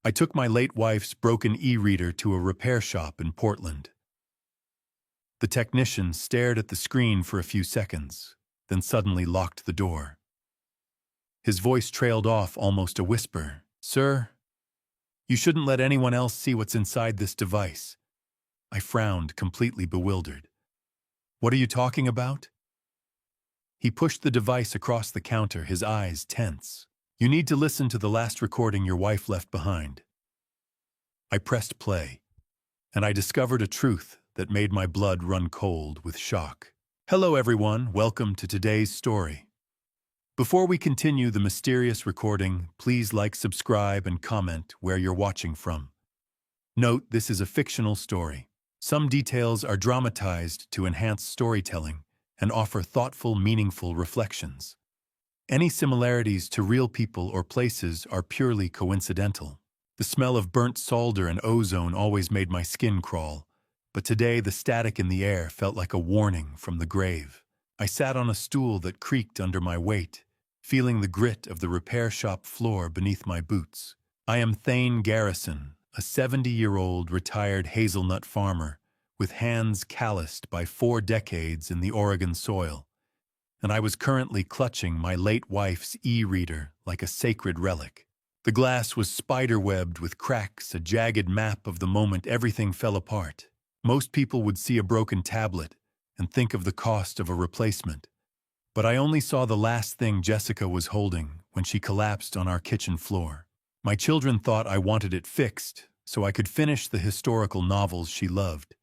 I took my late wife's broken e-reader to a repair shop in Portland. The technician stared at the screen for a few seconds, then suddenly locked the door. His voice trailed off almost a whisper. "Sir, you shouldn't let anyone else see what's inside this device." I frowned, completely bewildered. "What are you talking about?" He pushed the device across the counter, his eyes tense. "You need to listen to the last recording your wife left behind." I pressed play, and I discovered a truth that made my blood run cold with shock. Hello everyone, welcome to today's story. Before we continue the mysterious recording, please like, subscribe, and comment where you're watching from. Note, this is a fictional story. Some details are dramatized to enhance storytelling and offer thoughtful, meaningful reflections. Any similarities to real people or places are purely coincidental. The smell of burnt solder and ozone always made my skin crawl, but today the static in the air felt like a warning from the grave. I sat on a stool that creaked under my weight, feeling the grit of the repair shop floor beneath my boots. I am Thane Garrison, a 70-year-old retired hazelnut farmer with hands calloused by 4 decades in the Oregon soil, and I was currently clutching my late wife's e-reader like a sacred relic. The glass was spiderwebbed with cracks, a jagged map of the moment everything fell apart. Most people would see a broken tablet and think of the cost of a replacement. But I only saw the last thing Jessica was holding when she collapsed on our kitchen floor. My children thought I wanted it fixed so I could finish the historical novels she loved.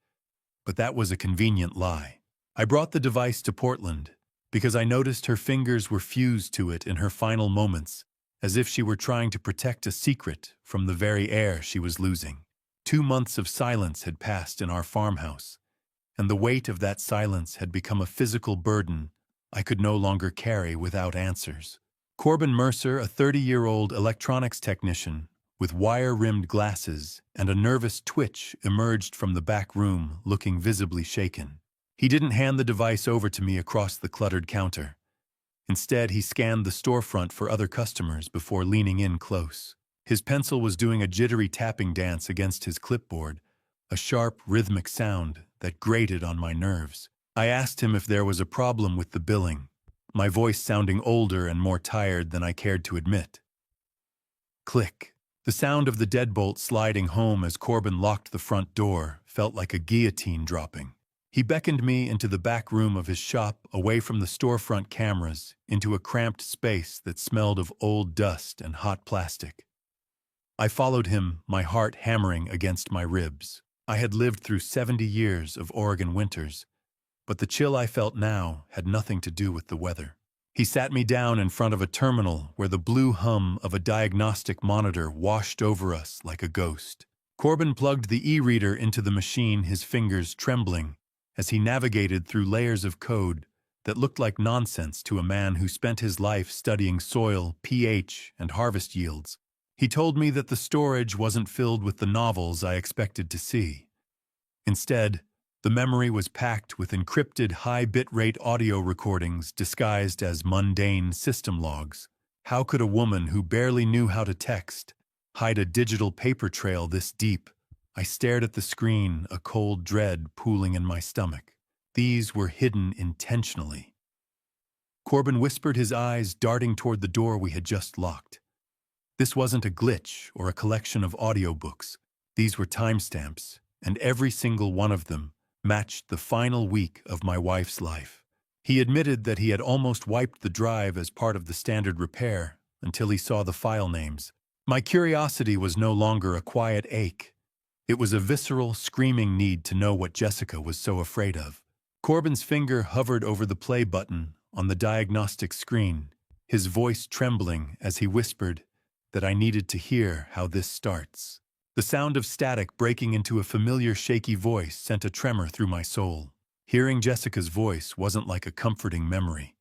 But that was a convenient lie. I brought the device to Portland because I noticed her fingers were fused to it in her final moments, as if she were trying to protect a secret from the very air she was losing. 2 months of silence had passed in our farmhouse, and the weight of that silence had become a physical burden I could no longer carry without answers. Corbin Mercer, a 30-year-old electronics technician with wire-rimmed glasses and a nervous twitch, emerged from the back room looking visibly shaken. He didn't hand the device over to me across the cluttered counter. Instead, he scanned the storefront for other customers before leaning in close. His pencil was doing a jittery tapping dance against his clipboard, a sharp, rhythmic sound that grated on my nerves. I asked him if there was a problem with the billing, my voice sounding older and more tired than I cared to admit. Click. The sound of the deadbolt sliding home as Corbin locked the front door felt like a guillotine dropping. He beckoned me into the back room of his shop, away from the storefront cameras, into a cramped space that smelled of old dust and hot plastic. I followed him, my heart hammering against my ribs. I had lived through 70 years of Oregon winters, but the chill I felt now had nothing to do with the weather. He sat me down in front of a terminal where the blue hum of a diagnostic monitor washed over us like a ghost. Corbin plugged the e-reader into the machine, his fingers trembling as he navigated through layers of code that looked like nonsense to a man who spent his life studying soil, pH, and harvest yields. He told me that the storage wasn't filled with the novels I expected to see. Instead, the memory was packed with encrypted high-bitrate audio recordings disguised as mundane system logs. How could a woman who barely knew how to text hide a digital paper trail this deep? I stared at the screen, a cold dread pooling in my stomach. These were hidden intentionally. Corbin whispered, his eyes darting toward the door we had just locked. This wasn't a glitch or a collection of audiobooks. These were timestamps, and every single one of them matched the final week of my wife's life. He admitted that he had almost wiped the drive as part of the standard repair until he saw the file names. My curiosity was no longer a quiet ache. It was a visceral, screaming need to know what Jessica was so afraid of. Corbin's finger hovered over the play button on the diagnostic screen, his voice trembling as he whispered that I needed to hear how this starts. The sound of static breaking into a familiar shaky voice sent a tremor through my soul. Hearing Jessica's voice wasn't like a comforting memory.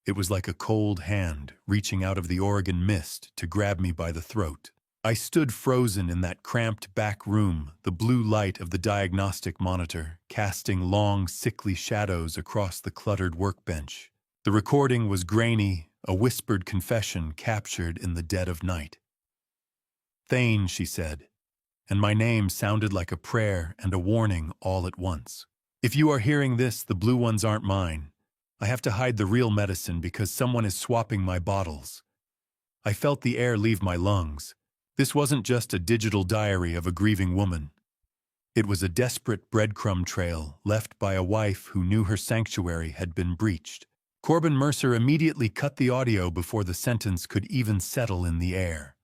It was like a cold hand reaching out of the Oregon mist to grab me by the throat. I stood frozen in that cramped back room, the blue light of the diagnostic monitor casting long, sickly shadows across the cluttered workbench. The recording was grainy, a whispered confession captured in the dead of night. Thane, she said, and my name sounded like a prayer and a warning all at once. If you are hearing this, the blue ones aren't mine. I have to hide the real medicine because someone is swapping my bottles. I felt the air leave my lungs. This wasn't just a digital diary of a grieving woman. It was a desperate breadcrumb trail left by a wife who knew her sanctuary had been breached. Corbin Mercer immediately cut the audio before the sentence could even settle in the air.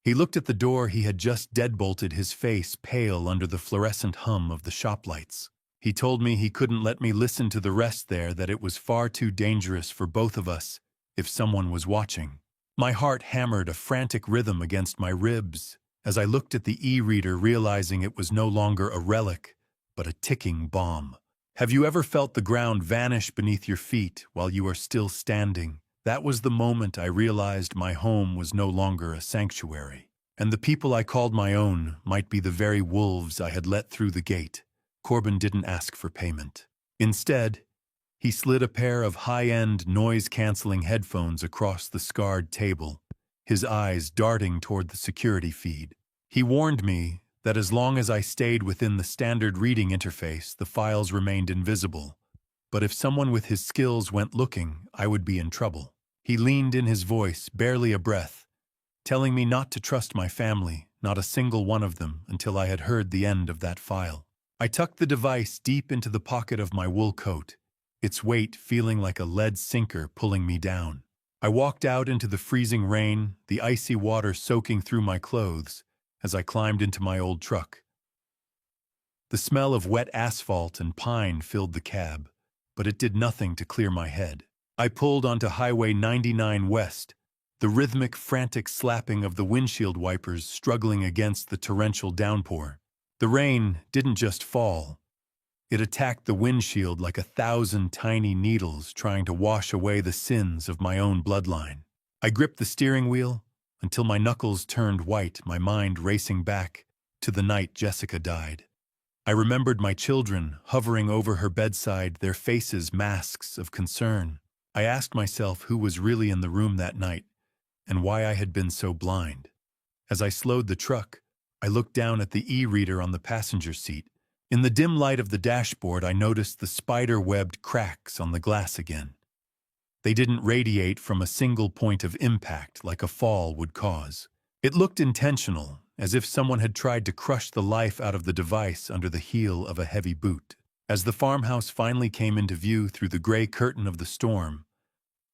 He looked at the door he had just deadbolted, his face pale under the fluorescent hum of the shop lights. He told me he couldn't let me listen to the rest there, that it was far too dangerous for both of us if someone was watching. My heart hammered a frantic rhythm against my ribs as I looked at the e-reader, realizing it was no longer a relic, but a ticking bomb. Have you ever felt the ground vanish beneath your feet while you are still standing? That was the moment I realized my home was no longer a sanctuary, and the people I called my own might be the very wolves I had let through the gate. Corbin didn't ask for payment. Instead, he slid a pair of high-end noise-canceling headphones across the scarred table, his eyes darting toward the security feed. He warned me that as long as I stayed within the standard reading interface, the files remained invisible. But if someone with his skills went looking, I would be in trouble. He leaned in, his voice barely a breath, telling me not to trust my family, not a single one of them, until I had heard the end of that file. I tucked the device deep into the pocket of my wool coat, its weight feeling like a lead sinker pulling me down. I walked out into the freezing rain, the icy water soaking through my clothes as I climbed into my old truck. The smell of wet asphalt and pine filled the cab, but it did nothing to clear my head. I pulled onto Highway 99 West, the rhythmic, frantic slapping of the windshield wipers struggling against the torrential downpour. The rain didn't just fall. It attacked the windshield like 1,000 tiny needles trying to wash away the sins of my own bloodline. I gripped the steering wheel until my knuckles turned white, my mind racing back to the night Jessica died. I remembered my children hovering over her bedside, their faces masks of concern. I asked myself who was really in the room that night and why I had been so blind. As I slowed the truck, I looked down at the e-reader on the passenger seat. In the dim light of the dashboard, I noticed the spider-webbed cracks on the glass again. They didn't radiate from a single point of impact like a fall would cause. It looked intentional, as if someone had tried to crush the life out of the device under the heel of a heavy boot. As the farmhouse finally came into view through the gray curtain of the storm,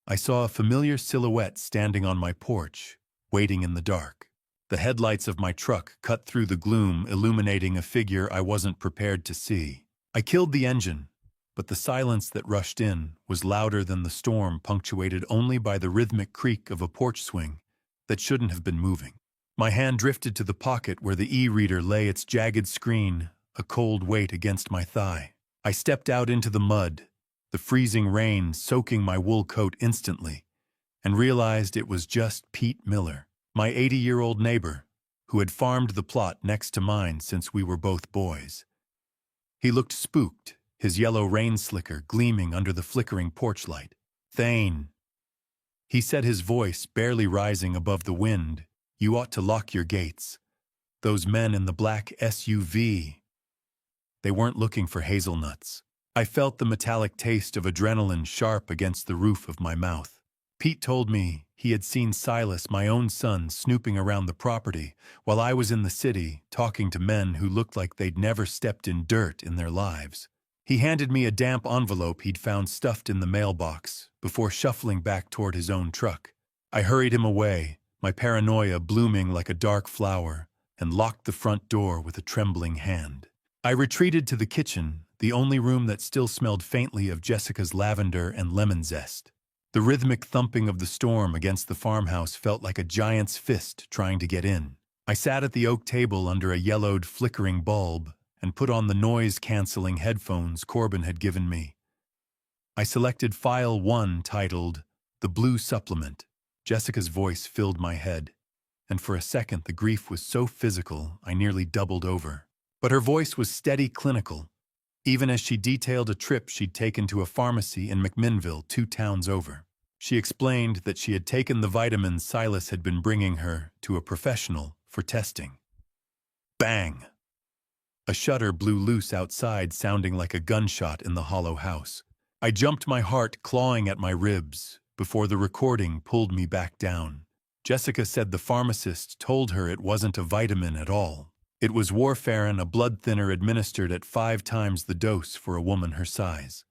I saw a familiar silhouette standing on my porch, waiting in the dark. The headlights of my truck cut through the gloom, illuminating a figure I wasn't prepared to see. I killed the engine, but the silence that rushed in was louder than the storm, punctuated only by the rhythmic creak of a porch swing that shouldn't have been moving. My hand drifted to the pocket where the e-reader lay, its jagged screen a cold weight against my thigh. I stepped out into the mud, the freezing rain soaking my wool coat instantly, and realized it was just Pete Miller, my 80-year-old neighbor, who had farmed the plot next to mine since we were both boys. He looked spooked, his yellow rain slicker gleaming under the flickering porch light. "Thane," he said, his voice barely rising above the wind, "you ought to lock your gates. Those men in the black SUV, they weren't looking for hazelnuts." I felt the metallic taste of adrenaline sharp against the roof of my mouth. Pete told me he had seen Silas, my own son, snooping around the property while I was in the city talking to men who looked like they'd never stepped in dirt in their lives. He handed me a damp envelope he'd found stuffed in the mailbox before shuffling back toward his own truck. I hurried him away, my paranoia blooming like a dark flower, and locked the front door with a trembling hand. I retreated to the kitchen, the only room that still smelled faintly of Jessica's lavender and lemon zest. The rhythmic thumping of the storm against the farmhouse felt like a giant's fist trying to get in. I sat at the oak table under a yellowed, flickering bulb and put on the noise-canceling headphones Corbin had given me. I selected File 1 titled The Blue Supplement. Jessica's voice filled my head, and for a second the grief was so physical I nearly doubled over. But her voice was steady, clinical, even as she detailed a trip she'd taken to a pharmacy in McMinnville, 2 towns over. She explained that she had taken the vitamins Silas had been bringing her to a professional for testing. Bang! A shutter blew loose outside, sounding like a gunshot in the hollow house. I jumped, my heart clawing at my ribs, before the recording pulled me back down. Jessica said the pharmacist told her it wasn't a vitamin at all. It was warfarin, a blood thinner administered at 5 times the dose for a woman her size.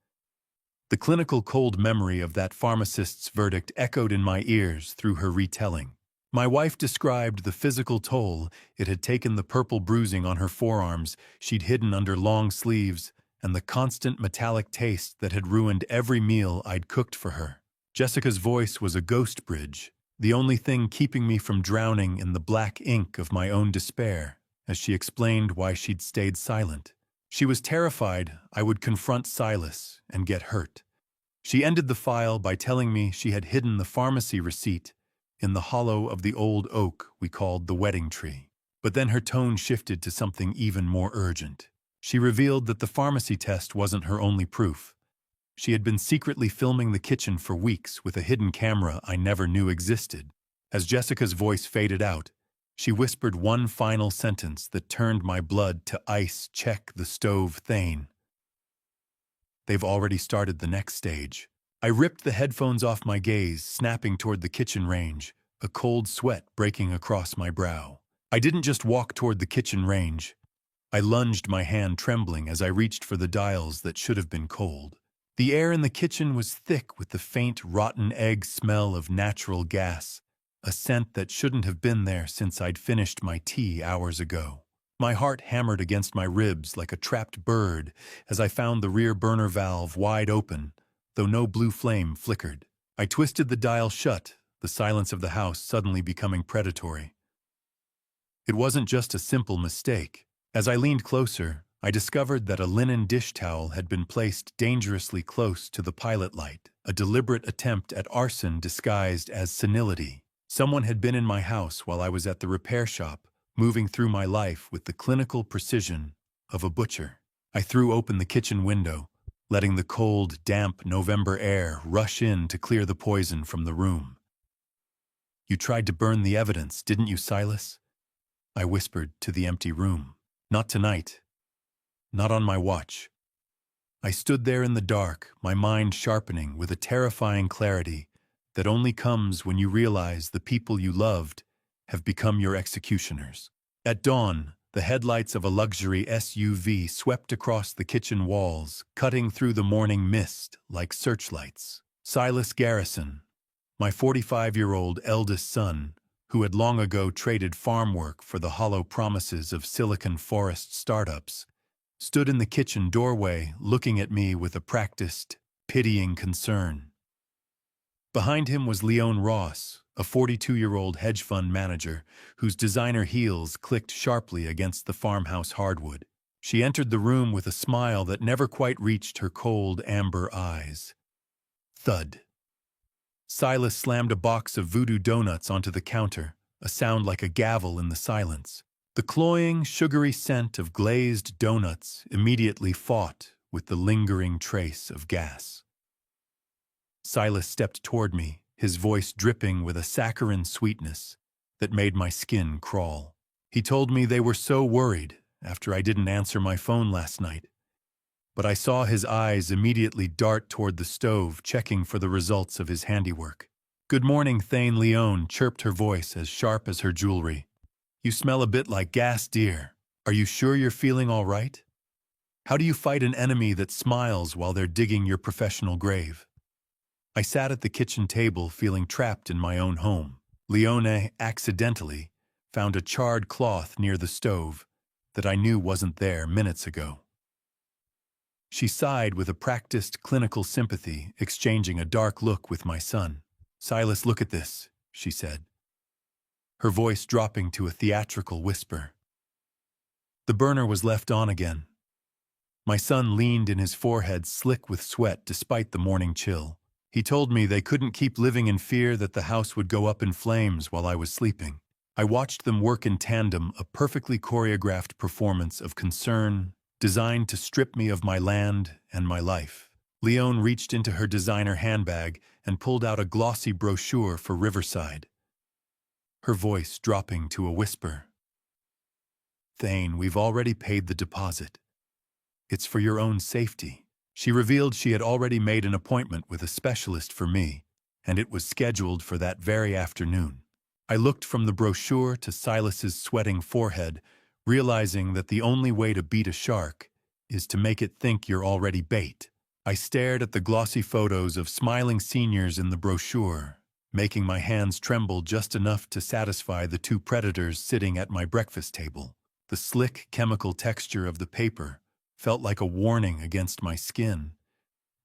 The clinical cold memory of that pharmacist's verdict echoed in my ears through her retelling. My wife described the physical toll it had taken, the purple bruising on her forearms she'd hidden under long sleeves, and the constant metallic taste that had ruined every meal I'd cooked for her. Jessica's voice was a ghost bridge, the only thing keeping me from drowning in the black ink of my own despair, as she explained why she'd stayed silent. She was terrified I would confront Silas and get hurt. She ended the file by telling me she had hidden the pharmacy receipt in the hollow of the old oak we called the wedding tree. But then her tone shifted to something even more urgent. She revealed that the pharmacy test wasn't her only proof. She had been secretly filming the kitchen for weeks with a hidden camera I never knew existed. As Jessica's voice faded out, she whispered one final sentence that turned my blood to ice. Check the stove, Thane. They've already started the next stage. I ripped the headphones off my gaze, snapping toward the kitchen range, a cold sweat breaking across my brow. I didn't just walk toward the kitchen range. I lunged, my hand trembling as I reached for the dials that should have been cold. The air in the kitchen was thick with the faint, rotten egg smell of natural gas, a scent that shouldn't have been there since I'd finished my tea hours ago. My heart hammered against my ribs like a trapped bird as I found the rear burner valve wide open, though no blue flame flickered. I twisted the dial shut, the silence of the house suddenly becoming predatory. It wasn't just a simple mistake. As I leaned closer, I discovered that a linen dish towel had been placed dangerously close to the pilot light, a deliberate attempt at arson disguised as senility. Someone had been in my house while I was at the repair shop, moving through my life with the clinical precision of a butcher. I threw open the kitchen window, letting the cold, damp November air rush in to clear the poison from the room. "You tried to burn the evidence, didn't you, Silas?" I whispered to the empty room. "Not tonight. Not on my watch." I stood there in the dark, my mind sharpening with a terrifying clarity that only comes when you realize the people you loved have become your executioners. At dawn, the headlights of a luxury SUV swept across the kitchen walls, cutting through the morning mist like searchlights. Silas Garrison, my 45-year-old eldest son, who had long ago traded farm work for the hollow promises of Silicon Forest startups, stood in the kitchen doorway looking at me with a practiced, pitying concern. Behind him was Leone Ross, a 42-year-old hedge fund manager whose designer heels clicked sharply against the farmhouse hardwood. She entered the room with a smile that never quite reached her cold amber eyes. Thud. Silas slammed a box of voodoo donuts onto the counter, a sound like a gavel in the silence. The cloying, sugary scent of glazed donuts immediately fought with the lingering trace of gas. Silas stepped toward me, his voice dripping with a saccharine sweetness that made my skin crawl. He told me they were so worried after I didn't answer my phone last night. But I saw his eyes immediately dart toward the stove, checking for the results of his handiwork. "Good morning, Thane." Leone chirped, her voice as sharp as her jewelry. "You smell a bit like gas, dear. Are you sure you're feeling all right? How do you fight an enemy that smiles while they're digging your professional grave?" I sat at the kitchen table feeling trapped in my own home. Leone accidentally found a charred cloth near the stove that I knew wasn't there minutes ago. She sighed with a practiced clinical sympathy, exchanging a dark look with my son. "Silas, look at this," she said, her voice dropping to a theatrical whisper. The burner was left on again. My son leaned in, his forehead slick with sweat despite the morning chill. He told me they couldn't keep living in fear that the house would go up in flames while I was sleeping. I watched them work in tandem, a perfectly choreographed performance of concern designed to strip me of my land and my life. Leone reached into her designer handbag and pulled out a glossy brochure for Riverside, her voice dropping to a whisper. Thane, we've already paid the deposit. It's for your own safety. She revealed she had already made an appointment with a specialist for me, and it was scheduled for that very afternoon. I looked from the brochure to Silas's sweating forehead, realizing that the only way to beat a shark is to make it think you're already bait. I stared at the glossy photos of smiling seniors in the brochure, making my hands tremble just enough to satisfy the two predators sitting at my breakfast table. The slick chemical texture of the paper felt like a warning against my skin,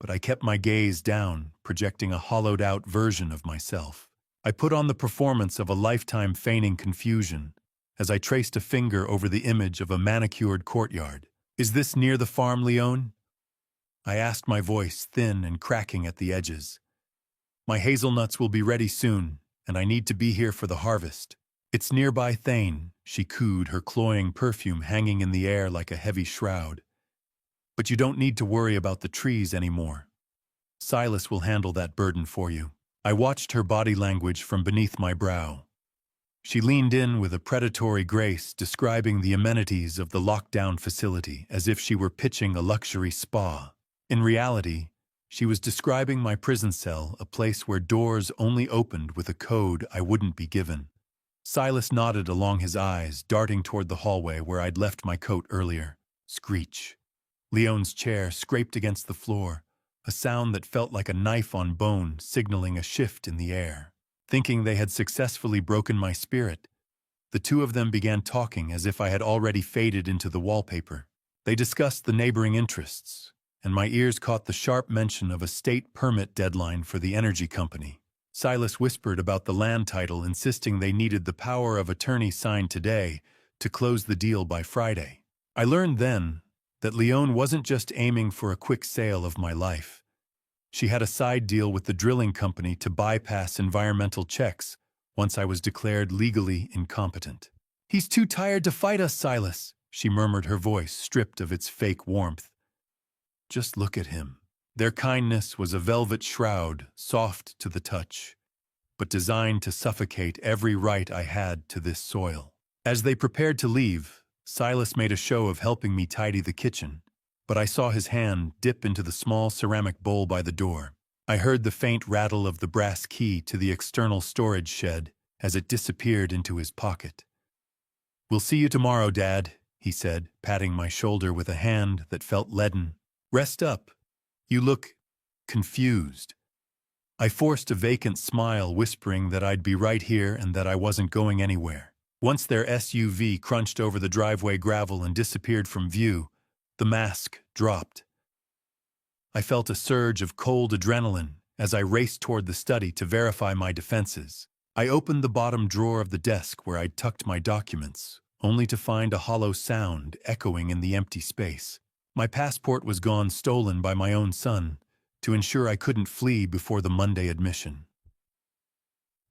but I kept my gaze down, projecting a hollowed-out version of myself. I put on the performance of a lifetime feigning confusion as I traced a finger over the image of a manicured courtyard. "Is this near the farm, Leon?" I asked, my voice thin and cracking at the edges. "My hazelnuts will be ready soon, and I need to be here for the harvest." "It's nearby, Thane," she cooed, her cloying perfume hanging in the air like a heavy shroud. "But you don't need to worry about the trees anymore. Silas will handle that burden for you." I watched her body language from beneath my brow. She leaned in with a predatory grace, describing the amenities of the lockdown facility as if she were pitching a luxury spa. In reality, she was describing my prison cell, a place where doors only opened with a code I wouldn't be given. Silas nodded along his eyes, darting toward the hallway where I'd left my coat earlier. Screech. Leon's chair scraped against the floor, a sound that felt like a knife on bone, signaling a shift in the air. Thinking they had successfully broken my spirit, the two of them began talking as if I had already faded into the wallpaper. They discussed the neighboring interests, and my ears caught the sharp mention of a state permit deadline for the energy company. Silas whispered about the land title, insisting they needed the power of attorney signed today to close the deal by Friday. I learned then that Leon wasn't just aiming for a quick sale of my life. She had a side deal with the drilling company to bypass environmental checks once I was declared legally incompetent. "He's too tired to fight us, Silas," she murmured, her voice stripped of its fake warmth. "Just look at him." Their kindness was a velvet shroud, soft to the touch, but designed to suffocate every right I had to this soil. As they prepared to leave, Silas made a show of helping me tidy the kitchen, but I saw his hand dip into the small ceramic bowl by the door. I heard the faint rattle of the brass key to the external storage shed as it disappeared into his pocket. "We'll see you tomorrow, Dad," he said, patting my shoulder with a hand that felt leaden. "Rest up. You look confused." I forced a vacant smile, whispering that I'd be right here and that I wasn't going anywhere. Once their SUV crunched over the driveway gravel and disappeared from view, the mask dropped. I felt a surge of cold adrenaline as I raced toward the study to verify my defenses. I opened the bottom drawer of the desk where I'd tucked my documents, only to find a hollow sound echoing in the empty space. My passport was gone, stolen by my own son, to ensure I couldn't flee before the Monday admission.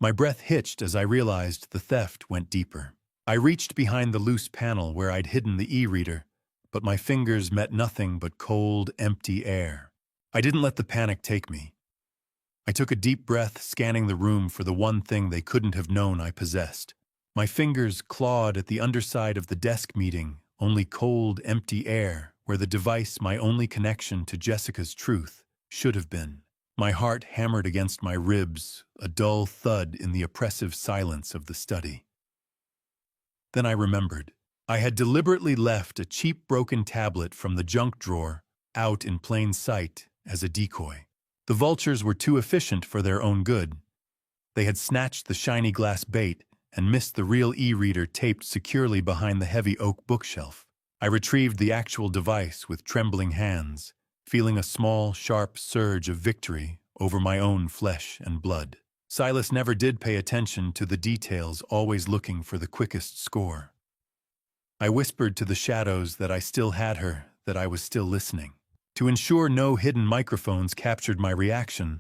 My breath hitched as I realized the theft went deeper. I reached behind the loose panel where I'd hidden the e-reader, but my fingers met nothing but cold, empty air. I didn't let the panic take me. I took a deep breath, scanning the room for the one thing they couldn't have known I possessed. My fingers clawed at the underside of the desk, meeting only cold, empty air where the device, my only connection to Jessica's truth, should have been. My heart hammered against my ribs, a dull thud in the oppressive silence of the study. Then I remembered. I had deliberately left a cheap broken tablet from the junk drawer out in plain sight as a decoy. The vultures were too efficient for their own good. They had snatched the shiny glass bait and missed the real e-reader taped securely behind the heavy oak bookshelf. I retrieved the actual device with trembling hands, feeling a small, sharp surge of victory over my own flesh and blood. Silas never did pay attention to the details, always looking for the quickest score. I whispered to the shadows that I still had her, that I was still listening. To ensure no hidden microphones captured my reaction,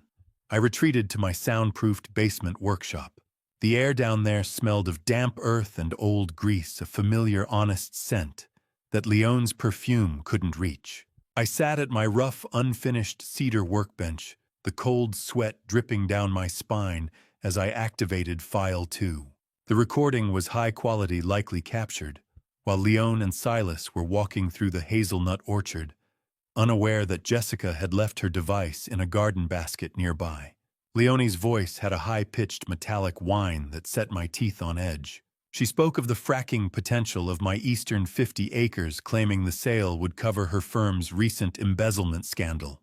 I retreated to my soundproofed basement workshop. The air down there smelled of damp earth and old grease, a familiar, honest scent that Leon's perfume couldn't reach. I sat at my rough, unfinished cedar workbench, the cold sweat dripping down my spine as I activated File 2. The recording was high quality, likely captured, while Leon and Silas were walking through the hazelnut orchard, unaware that Jessica had left her device in a garden basket nearby. Leonie's voice had a high-pitched metallic whine that set my teeth on edge. She spoke of the fracking potential of my eastern 50 acres, claiming the sale would cover her firm's recent embezzlement scandal.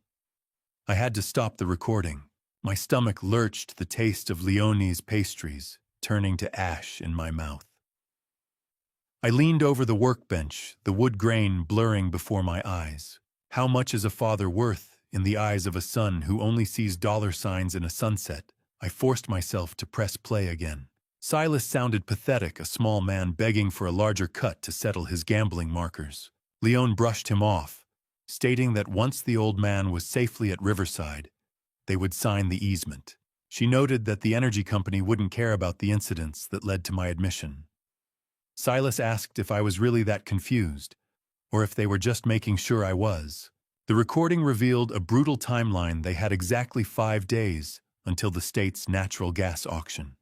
I had to stop the recording. My stomach lurched, the taste of Leonie's pastries turning to ash in my mouth. I leaned over the workbench, the wood grain blurring before my eyes. How much is a father worth in the eyes of a son who only sees dollar signs in a sunset? I forced myself to press play again. Silas sounded pathetic, a small man begging for a larger cut to settle his gambling markers. Leon brushed him off, stating that once the old man was safely at Riverside, they would sign the easement. She noted that the energy company wouldn't care about the incidents that led to my admission. Silas asked if I was really that confused, or if they were just making sure I was. The recording revealed a brutal timeline. They had exactly 5 days until the state's natural gas auction.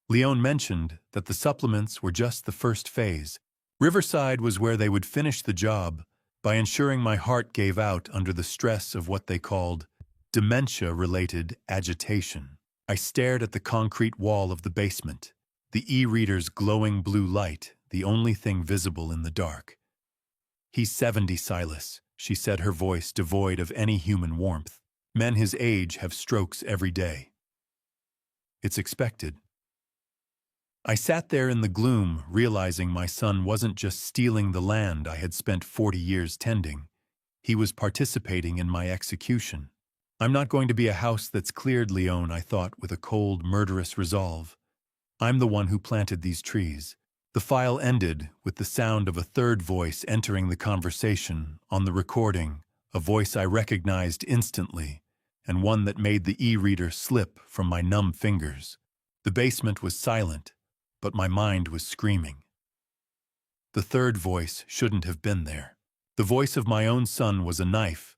Leon mentioned that the supplements were just the first phase. Riverside was where they would finish the job by ensuring my heart gave out under the stress of what they called dementia-related agitation. I stared at the concrete wall of the basement, the e-reader's glowing blue light, the only thing visible in the dark. "He's 70, Silas," she said, her voice devoid of any human warmth. "Men his age have strokes every day. It's expected." I sat there in the gloom, realizing my son wasn't just stealing the land I had spent 40 years tending. He was participating in my execution. "I'm not going to be a house that's cleared, Leon," I thought with a cold, murderous resolve. "I'm the one who planted these trees." The file ended with the sound of a third voice entering the conversation. On the recording, a voice I recognized instantly, and one that made the e-reader slip from my numb fingers. The basement was silent, but my mind was screaming. The third voice shouldn't have been there. The voice of my own son was a knife,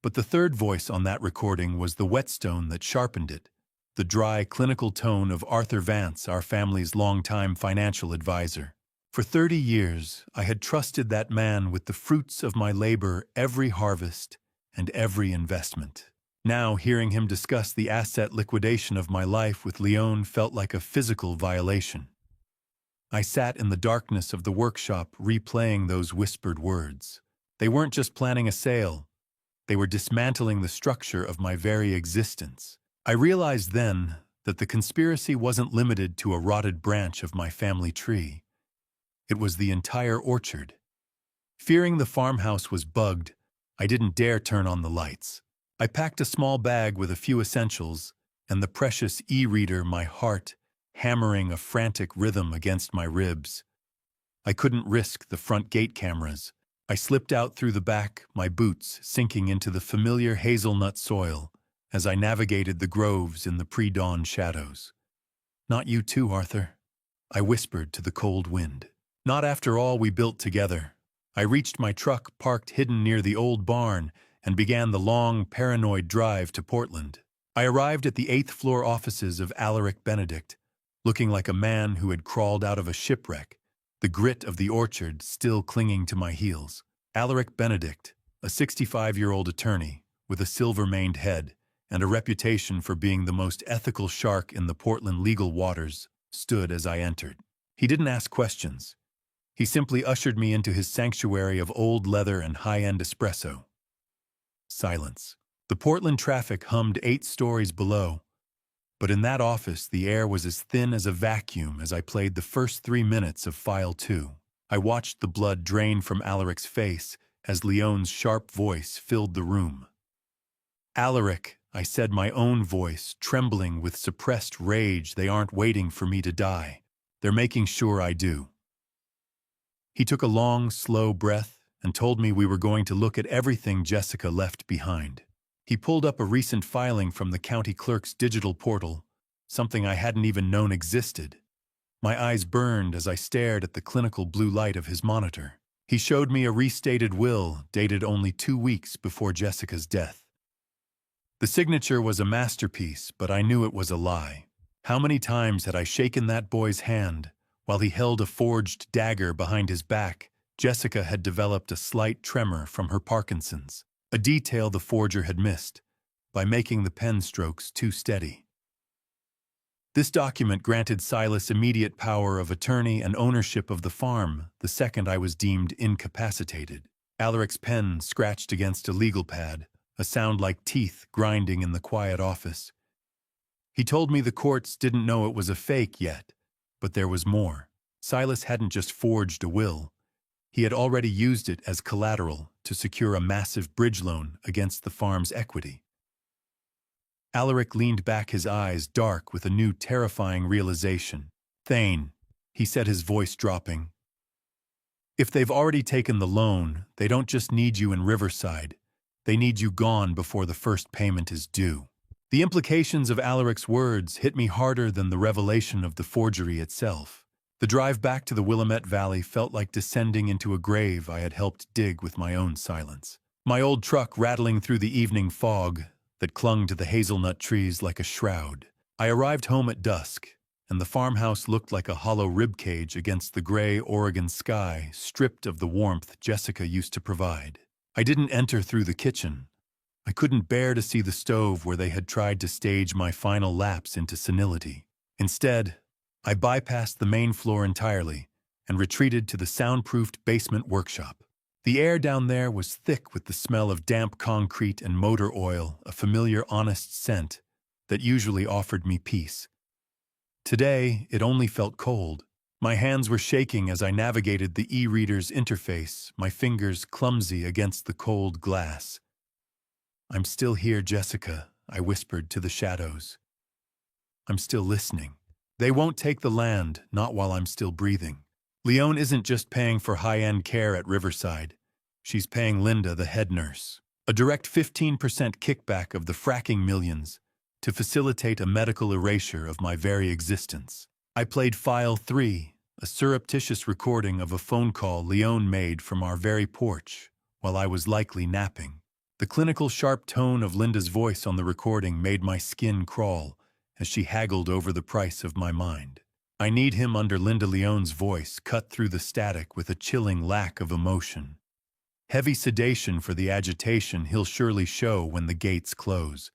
but the third voice on that recording was the whetstone that sharpened it, the dry, clinical tone of Arthur Vance, our family's longtime financial advisor. For 30 years, I had trusted that man with the fruits of my labor, every harvest and every investment. Now, hearing him discuss the asset liquidation of my life with Leon felt like a physical violation. I sat in the darkness of the workshop, replaying those whispered words. They weren't just planning a sale. They were dismantling the structure of my very existence. I realized then that the conspiracy wasn't limited to a rotted branch of my family tree. It was the entire orchard. Fearing the farmhouse was bugged, I didn't dare turn on the lights. I packed a small bag with a few essentials and the precious e-reader, my heart hammering a frantic rhythm against my ribs. I couldn't risk the front gate cameras. I slipped out through the back, my boots sinking into the familiar hazelnut soil as I navigated the groves in the pre-dawn shadows. "Not you too, Arthur," I whispered to the cold wind. "Not after all we built together." I reached my truck parked hidden near the old barn and began the long, paranoid drive to Portland. I arrived at the 8th floor offices of Alaric Benedict, looking like a man who had crawled out of a shipwreck, the grit of the orchard still clinging to my heels. Alaric Benedict, a 65-year-old attorney with a silver-maned head and a reputation for being the most ethical shark in the Portland legal waters, stood as I entered. He didn't ask questions. He simply ushered me into his sanctuary of old leather and high-end espresso. Silence. The Portland traffic hummed 8 stories below, but in that office the air was as thin as a vacuum as I played the first 3 minutes of File 2. I watched the blood drain from Alaric's face as Leon's sharp voice filled the room. "Alaric," I said, my own voice trembling with suppressed rage, "they aren't waiting for me to die. They're making sure I do." He took a long, slow breath and told me we were going to look at everything Jessica left behind. He pulled up a recent filing from the county clerk's digital portal, something I hadn't even known existed. My eyes burned as I stared at the clinical blue light of his monitor. He showed me a restated will dated only 2 weeks before Jessica's death. The signature was a masterpiece, but I knew it was a lie. How many times had I shaken that boy's hand, While he held a forged dagger behind his back, Jessica had developed a slight tremor from her Parkinson's, a detail the forger had missed by making the pen strokes too steady. This document granted Silas immediate power of attorney and ownership of the farm the second I was deemed incapacitated. Alaric's pen scratched against a legal pad, a sound like teeth grinding in the quiet office. He told me the courts didn't know it was a fake yet, but there was more. Silas hadn't just forged a will. He had already used it as collateral to secure a massive bridge loan against the farm's equity. Alaric leaned back, his eyes dark with a new terrifying realization. "Thane," he said, his voice dropping. "If they've already taken the loan, they don't just need you in Riverside. They need you gone before the first payment is due." The implications of Alaric's words hit me harder than the revelation of the forgery itself. The drive back to the Willamette Valley felt like descending into a grave I had helped dig with my own silence. My old truck rattling through the evening fog that clung to the hazelnut trees like a shroud. I arrived home at dusk, and the farmhouse looked like a hollow ribcage against the gray Oregon sky, stripped of the warmth Jessica used to provide. I didn't enter through the kitchen. I couldn't bear to see the stove where they had tried to stage my final lapse into senility. Instead, I bypassed the main floor entirely and retreated to the soundproofed basement workshop. The air down there was thick with the smell of damp concrete and motor oil, a familiar, honest scent that usually offered me peace. Today, it only felt cold. My hands were shaking as I navigated the e-reader's interface, my fingers clumsy against the cold glass. "I'm still here, Jessica," I whispered to the shadows. "I'm still listening. They won't take the land, not while I'm still breathing. Leone isn't just paying for high-end care at Riverside. She's paying Linda, the head nurse, a direct 15% kickback of the fracking millions to facilitate a medical erasure of my very existence." I played File 3, a surreptitious recording of a phone call Leone made from our very porch while I was likely napping. The clinical sharp tone of Linda's voice on the recording made my skin crawl as she haggled over the price of my mind. "I need him" under Linda Leone's voice cut through the static with a chilling lack of emotion. "Heavy sedation for the agitation he'll surely show when the gates close."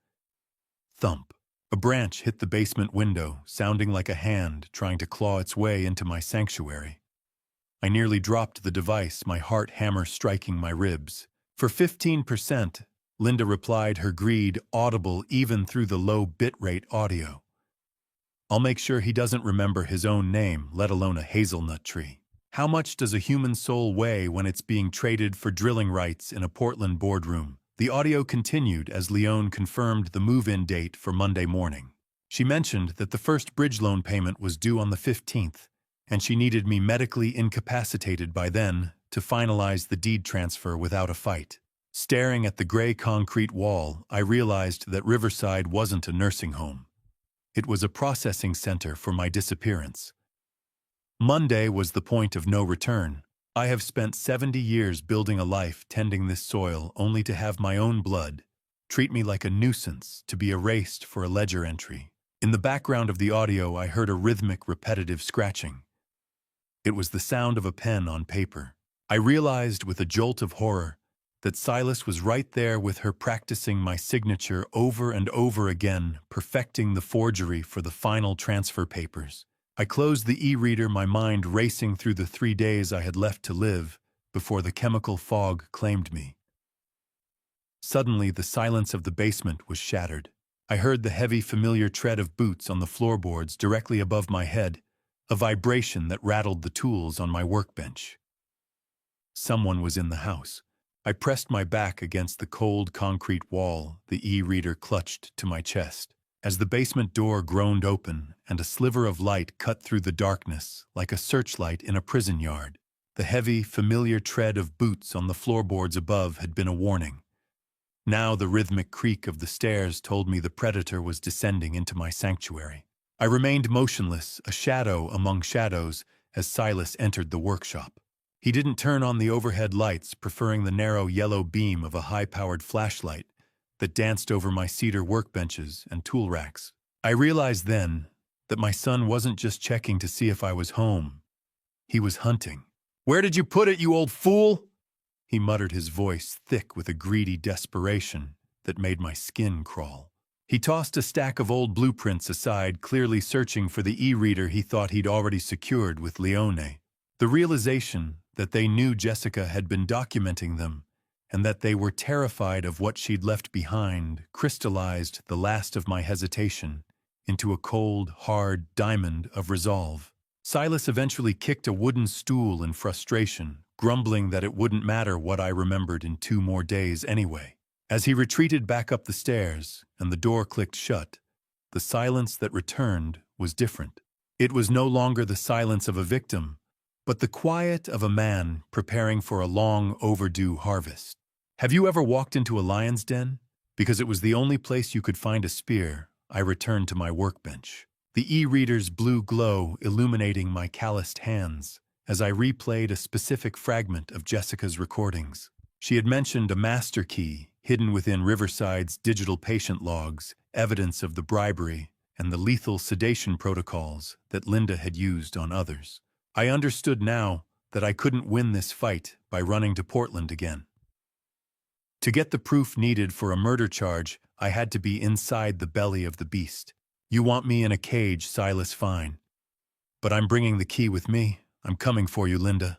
Thump. A branch hit the basement window, sounding like a hand trying to claw its way into my sanctuary. I nearly dropped the device, my heart hammer striking my ribs. "For 15%, Linda replied, her greed audible even through the low bitrate audio. "I'll make sure he doesn't remember his own name, let alone a hazelnut tree. How much does a human soul weigh when it's being traded for drilling rights in a Portland boardroom?" The audio continued as Leone confirmed the move-in date for Monday morning. She mentioned that the first bridge loan payment was due on the 15th, and she needed me medically incapacitated by then to finalize the deed transfer without a fight. Staring at the gray concrete wall, I realized that Riverside wasn't a nursing home. It was a processing center for my disappearance. Monday was the point of no return. I have spent 70 years building a life tending this soil only to have my own blood treat me like a nuisance to be erased for a ledger entry. In the background of the audio, I heard a rhythmic, repetitive scratching. It was the sound of a pen on paper. I realized with a jolt of horror that Silas was right there with her, practicing my signature over and over again, perfecting the forgery for the final transfer papers. I closed the e-reader, my mind racing through the 3 days I had left to live before the chemical fog claimed me. Suddenly, the silence of the basement was shattered. I heard the heavy, familiar tread of boots on the floorboards directly above my head, a vibration that rattled the tools on my workbench. Someone was in the house. I pressed my back against the cold concrete wall, the e-reader clutched to my chest. As the basement door groaned open and a sliver of light cut through the darkness like a searchlight in a prison yard, the heavy, familiar tread of boots on the floorboards above had been a warning. Now the rhythmic creak of the stairs told me the predator was descending into my sanctuary. I remained motionless, a shadow among shadows, as Silas entered the workshop. He didn't turn on the overhead lights, preferring the narrow yellow beam of a high-powered flashlight that danced over my cedar workbenches and tool racks. I realized then that my son wasn't just checking to see if I was home. He was hunting. "Where did you put it, you old fool?" He muttered, his voice thick with a greedy desperation that made my skin crawl. He tossed a stack of old blueprints aside, clearly searching for the e-reader he thought he'd already secured with Leone. The realization that they knew Jessica had been documenting them and that they were terrified of what she'd left behind crystallized the last of my hesitation into a cold, hard diamond of resolve. Silas eventually kicked a wooden stool in frustration, grumbling that it wouldn't matter what I remembered in 2 more days anyway. As he retreated back up the stairs and the door clicked shut, the silence that returned was different. It was no longer the silence of a victim, but the quiet of a man preparing for a long overdue harvest. Have you ever walked into a lion's den? Because it was the only place you could find a spear, I returned to my workbench, the e-reader's blue glow illuminating my calloused hands as I replayed a specific fragment of Jessica's recordings. She had mentioned a master key hidden within Riverside's digital patient logs, evidence of the bribery and the lethal sedation protocols that Linda had used on others. I understood now that I couldn't win this fight by running to Portland again. To get the proof needed for a murder charge, I had to be inside the belly of the beast. You want me in a cage, Silas, fine. But I'm bringing the key with me. I'm coming for you, Linda.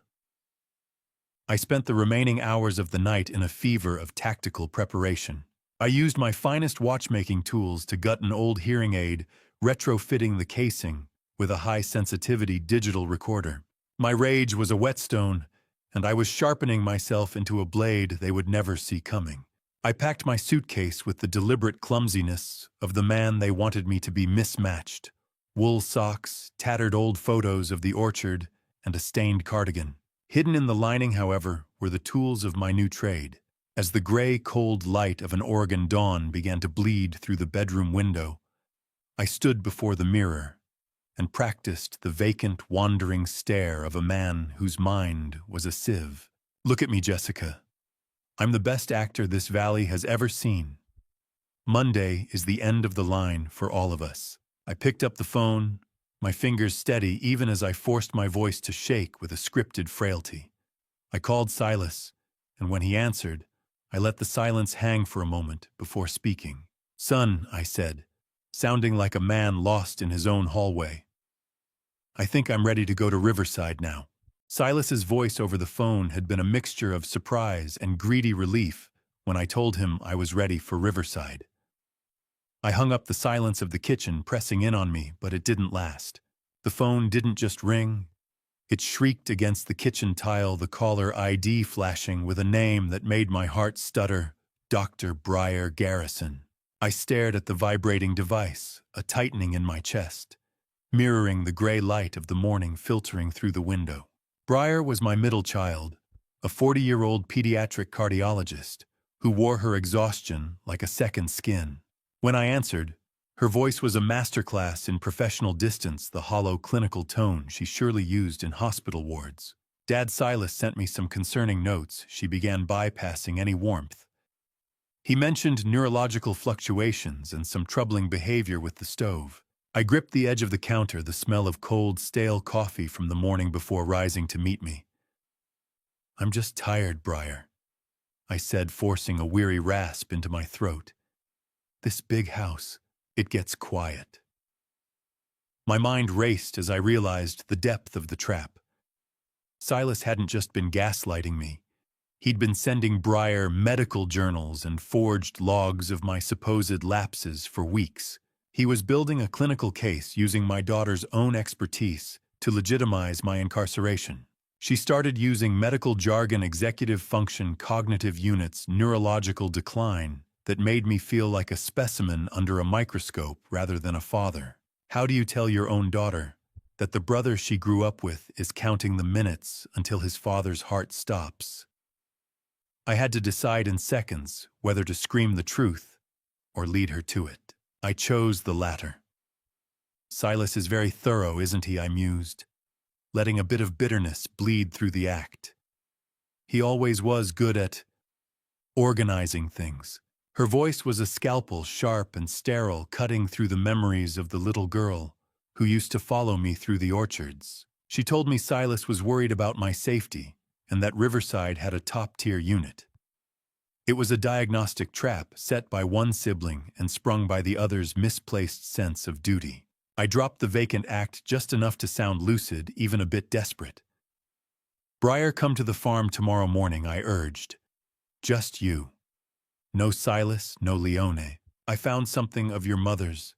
I spent the remaining hours of the night in a fever of tactical preparation. I used my finest watchmaking tools to gut an old hearing aid, retrofitting the casing with a high-sensitivity digital recorder. My rage was a whetstone, and I was sharpening myself into a blade they would never see coming. I packed my suitcase with the deliberate clumsiness of the man they wanted me to be mismatched. Wool socks, tattered old photos of the orchard, and a stained cardigan. Hidden in the lining, however, were the tools of my new trade. As the gray, cold light of an Oregon dawn began to bleed through the bedroom window, I stood before the mirror and practiced the vacant, wandering stare of a man whose mind was a sieve. Look at me, Jessica. I'm the best actor this valley has ever seen. Monday is the end of the line for all of us. I picked up the phone, my fingers steady even as I forced my voice to shake with a scripted frailty. I called Silas, and when he answered, I let the silence hang for a moment before speaking. "Son," I said, sounding like a man lost in his own hallway. "I think I'm ready to go to Riverside now." Silas's voice over the phone had been a mixture of surprise and greedy relief when I told him I was ready for Riverside. I hung up the silence of the kitchen, pressing in on me, but it didn't last. The phone didn't just ring. It shrieked against the kitchen tile, the caller ID flashing with a name that made my heart stutter: Dr. Briar Garrison. I stared at the vibrating device, a tightening in my chest, mirroring the gray light of the morning filtering through the window. Briar was my middle child, a 40-year-old pediatric cardiologist who wore her exhaustion like a second skin. When I answered, her voice was a masterclass in professional distance, the hollow clinical tone she surely used in hospital wards. Dad Silas sent me some concerning notes. She began bypassing any warmth. He mentioned neurological fluctuations and some troubling behavior with the stove. I gripped the edge of the counter, the smell of cold, stale coffee from the morning before rising to meet me. "I'm just tired, Briar," I said, forcing a weary rasp into my throat. "This big house, it gets quiet." My mind raced as I realized the depth of the trap. Silas hadn't just been gaslighting me. He'd been sending Briar medical journals and forged logs of my supposed lapses for weeks. He was building a clinical case using my daughter's own expertise to legitimize my incarceration. She started using medical jargon: executive function, cognitive units, neurological decline, that made me feel like a specimen under a microscope rather than a father. How do you tell your own daughter that the brother she grew up with is counting the minutes until his father's heart stops? I had to decide in seconds whether to scream the truth or lead her to it. I chose the latter. "Silas is very thorough, isn't he?" I mused, letting a bit of bitterness bleed through the act. "He always was good at organizing things." Her voice was a scalpel, sharp and sterile, cutting through the memories of the little girl who used to follow me through the orchards. She told me Silas was worried about my safety and that Riverside had a top-tier unit. It was a diagnostic trap set by one sibling and sprung by the other's misplaced sense of duty. I dropped the vacant act just enough to sound lucid, even a bit desperate. "Briar, come to the farm tomorrow morning," I urged. "Just you. No Silas, no Leone. I found something of your mother's,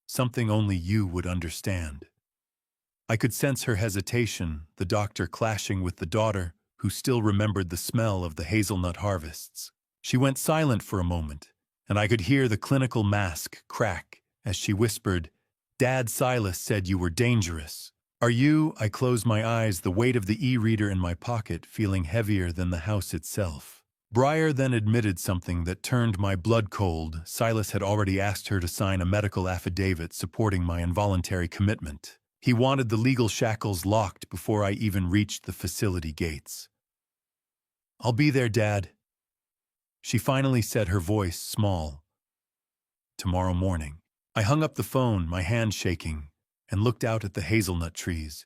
something only you would understand." I could sense her hesitation, the doctor clashing with the daughter, who still remembered the smell of the hazelnut harvests. She went silent for a moment, and I could hear the clinical mask crack as she whispered, "Dad, Silas said you were dangerous." "Are you?" I closed my eyes, the weight of the e-reader in my pocket feeling heavier than the house itself. Briar then admitted something that turned my blood cold. Silas had already asked her to sign a medical affidavit supporting my involuntary commitment. He wanted the legal shackles locked before I even reached the facility gates. "I'll be there, Dad," she finally said, her voice small. "Tomorrow morning." I hung up the phone, my hand shaking, and looked out at the hazelnut trees,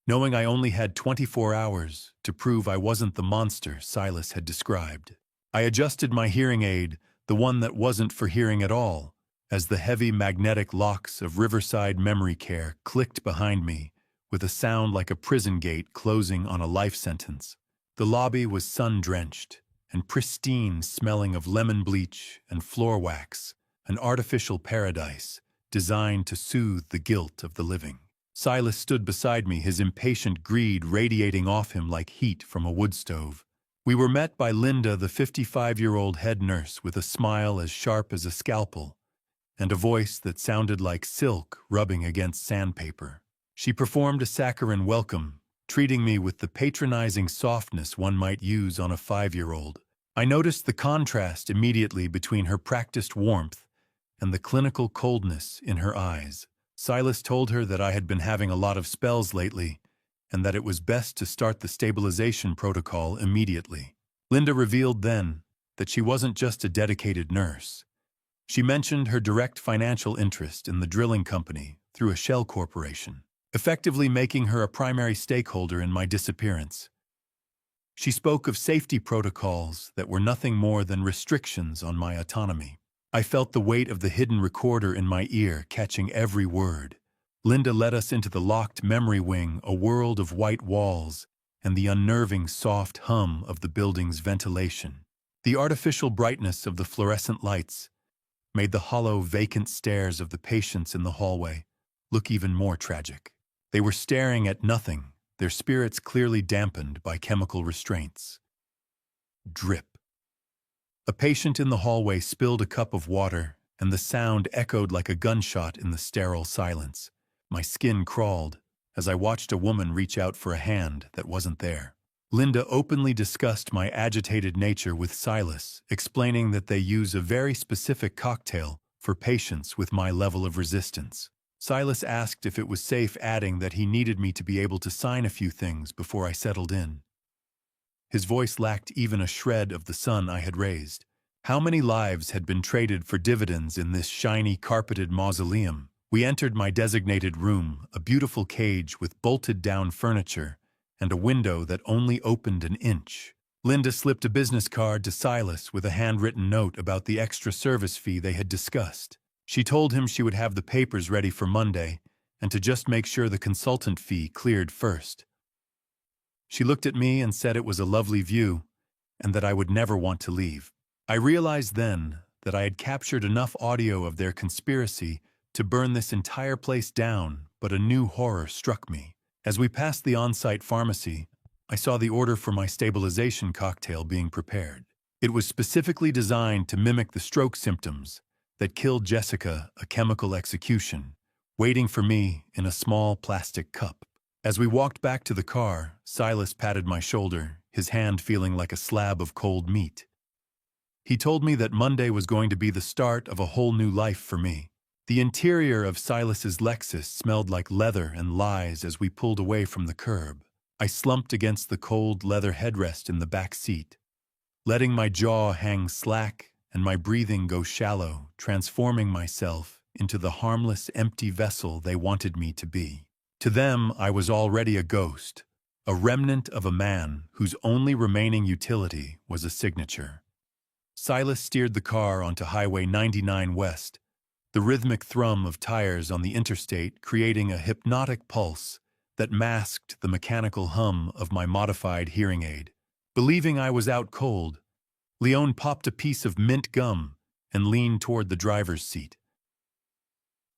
knowing I only had 24 hours to prove I wasn't the monster Silas had described. I adjusted my hearing aid, the one that wasn't for hearing at all, as the heavy magnetic locks of Riverside Memory Care clicked behind me with a sound like a prison gate closing on a life sentence. The lobby was sun-drenched and pristine, smelling of lemon bleach and floor wax, an artificial paradise designed to soothe the guilt of the living. Silas stood beside me, his impatient greed radiating off him like heat from a wood stove. We were met by Linda, the 55-year-old head nurse, with a smile as sharp as a scalpel and a voice that sounded like silk rubbing against sandpaper. She performed a saccharine welcome, treating me with the patronizing softness one might use on a 5-year-old. I noticed the contrast immediately between her practiced warmth and the clinical coldness in her eyes. Silas told her that I had been having a lot of spells lately and that it was best to start the stabilization protocol immediately. Linda revealed then that she wasn't just a dedicated nurse. She mentioned her direct financial interest in the drilling company through a shell corporation, effectively making her a primary stakeholder in my disappearance. She spoke of safety protocols that were nothing more than restrictions on my autonomy. I felt the weight of the hidden recorder in my ear, catching every word. Linda led us into the locked memory wing, a world of white walls and the unnerving soft hum of the building's ventilation. The artificial brightness of the fluorescent lights made the hollow, vacant stares of the patients in the hallway look even more tragic. They were staring at nothing, their spirits clearly dampened by chemical restraints. Drip. A patient in the hallway spilled a cup of water, and the sound echoed like a gunshot in the sterile silence. My skin crawled as I watched a woman reach out for a hand that wasn't there. Linda openly discussed my agitated nature with Silas, explaining that they use a very specific cocktail for patients with my level of resistance. Silas asked if it was safe, adding that he needed me to be able to sign a few things before I settled in. His voice lacked even a shred of the son I had raised. How many lives had been traded for dividends in this shiny, carpeted mausoleum? We entered my designated room, a beautiful cage with bolted-down furniture and a window that only opened an inch. Linda slipped a business card to Silas with a handwritten note about the extra service fee they had discussed. She told him she would have the papers ready for Monday and to just make sure the consultant fee cleared first. She looked at me and said it was a lovely view and that I would never want to leave. I realized then that I had captured enough audio of their conspiracy to burn this entire place down, but a new horror struck me. As we passed the on-site pharmacy, I saw the order for my stabilization cocktail being prepared. It was specifically designed to mimic the stroke symptoms that killed Jessica, a chemical execution, waiting for me in a small plastic cup. As we walked back to the car, Silas patted my shoulder, his hand feeling like a slab of cold meat. He told me that Monday was going to be the start of a whole new life for me. The interior of Silas's Lexus smelled like leather and lies as we pulled away from the curb. I slumped against the cold leather headrest in the back seat, letting my jaw hang slack and my breathing go shallow, transforming myself into the harmless, empty vessel they wanted me to be. To them, I was already a ghost, a remnant of a man whose only remaining utility was a signature. Silas steered the car onto Highway 99 West, the rhythmic thrum of tires on the interstate creating a hypnotic pulse that masked the mechanical hum of my modified hearing aid. Believing I was out cold, Leone popped a piece of mint gum and leaned toward the driver's seat.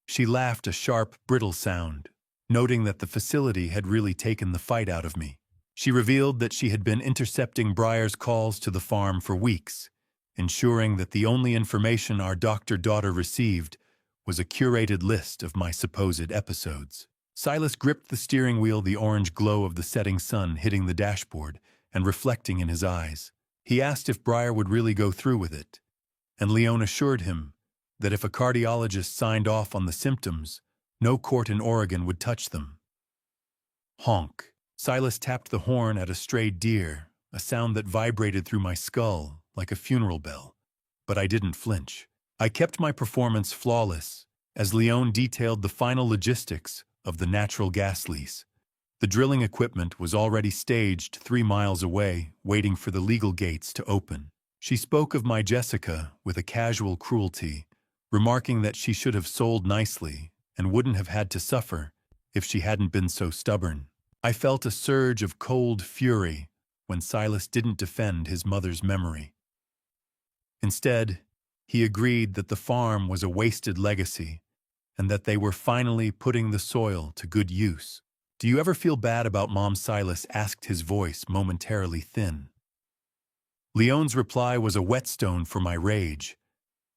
She laughed a sharp, brittle sound, noting that the facility had really taken the fight out of me. She revealed that she had been intercepting Briar's calls to the farm for weeks, ensuring that the only information our doctor-daughter received was a curated list of my supposed episodes. Silas gripped the steering wheel, the orange glow of the setting sun hitting the dashboard and reflecting in his eyes. He asked if Briar would really go through with it, and Leone assured him that if a cardiologist signed off on the symptoms, no court in Oregon would touch them. Honk. Silas tapped the horn at a stray deer, a sound that vibrated through my skull like a funeral bell. But I didn't flinch. I kept my performance flawless as Leone detailed the final logistics of the natural gas lease. The drilling equipment was already staged 3 miles away, waiting for the legal gates to open. She spoke of my Jessica with a casual cruelty, remarking that she should have sold nicely and wouldn't have had to suffer if she hadn't been so stubborn. I felt a surge of cold fury when Silas didn't defend his mother's memory. Instead, he agreed that the farm was a wasted legacy and that they were finally putting the soil to good use. "Do you ever feel bad about Mom?" Silas asked, his voice momentarily thin. Leone's reply was a whetstone for my rage.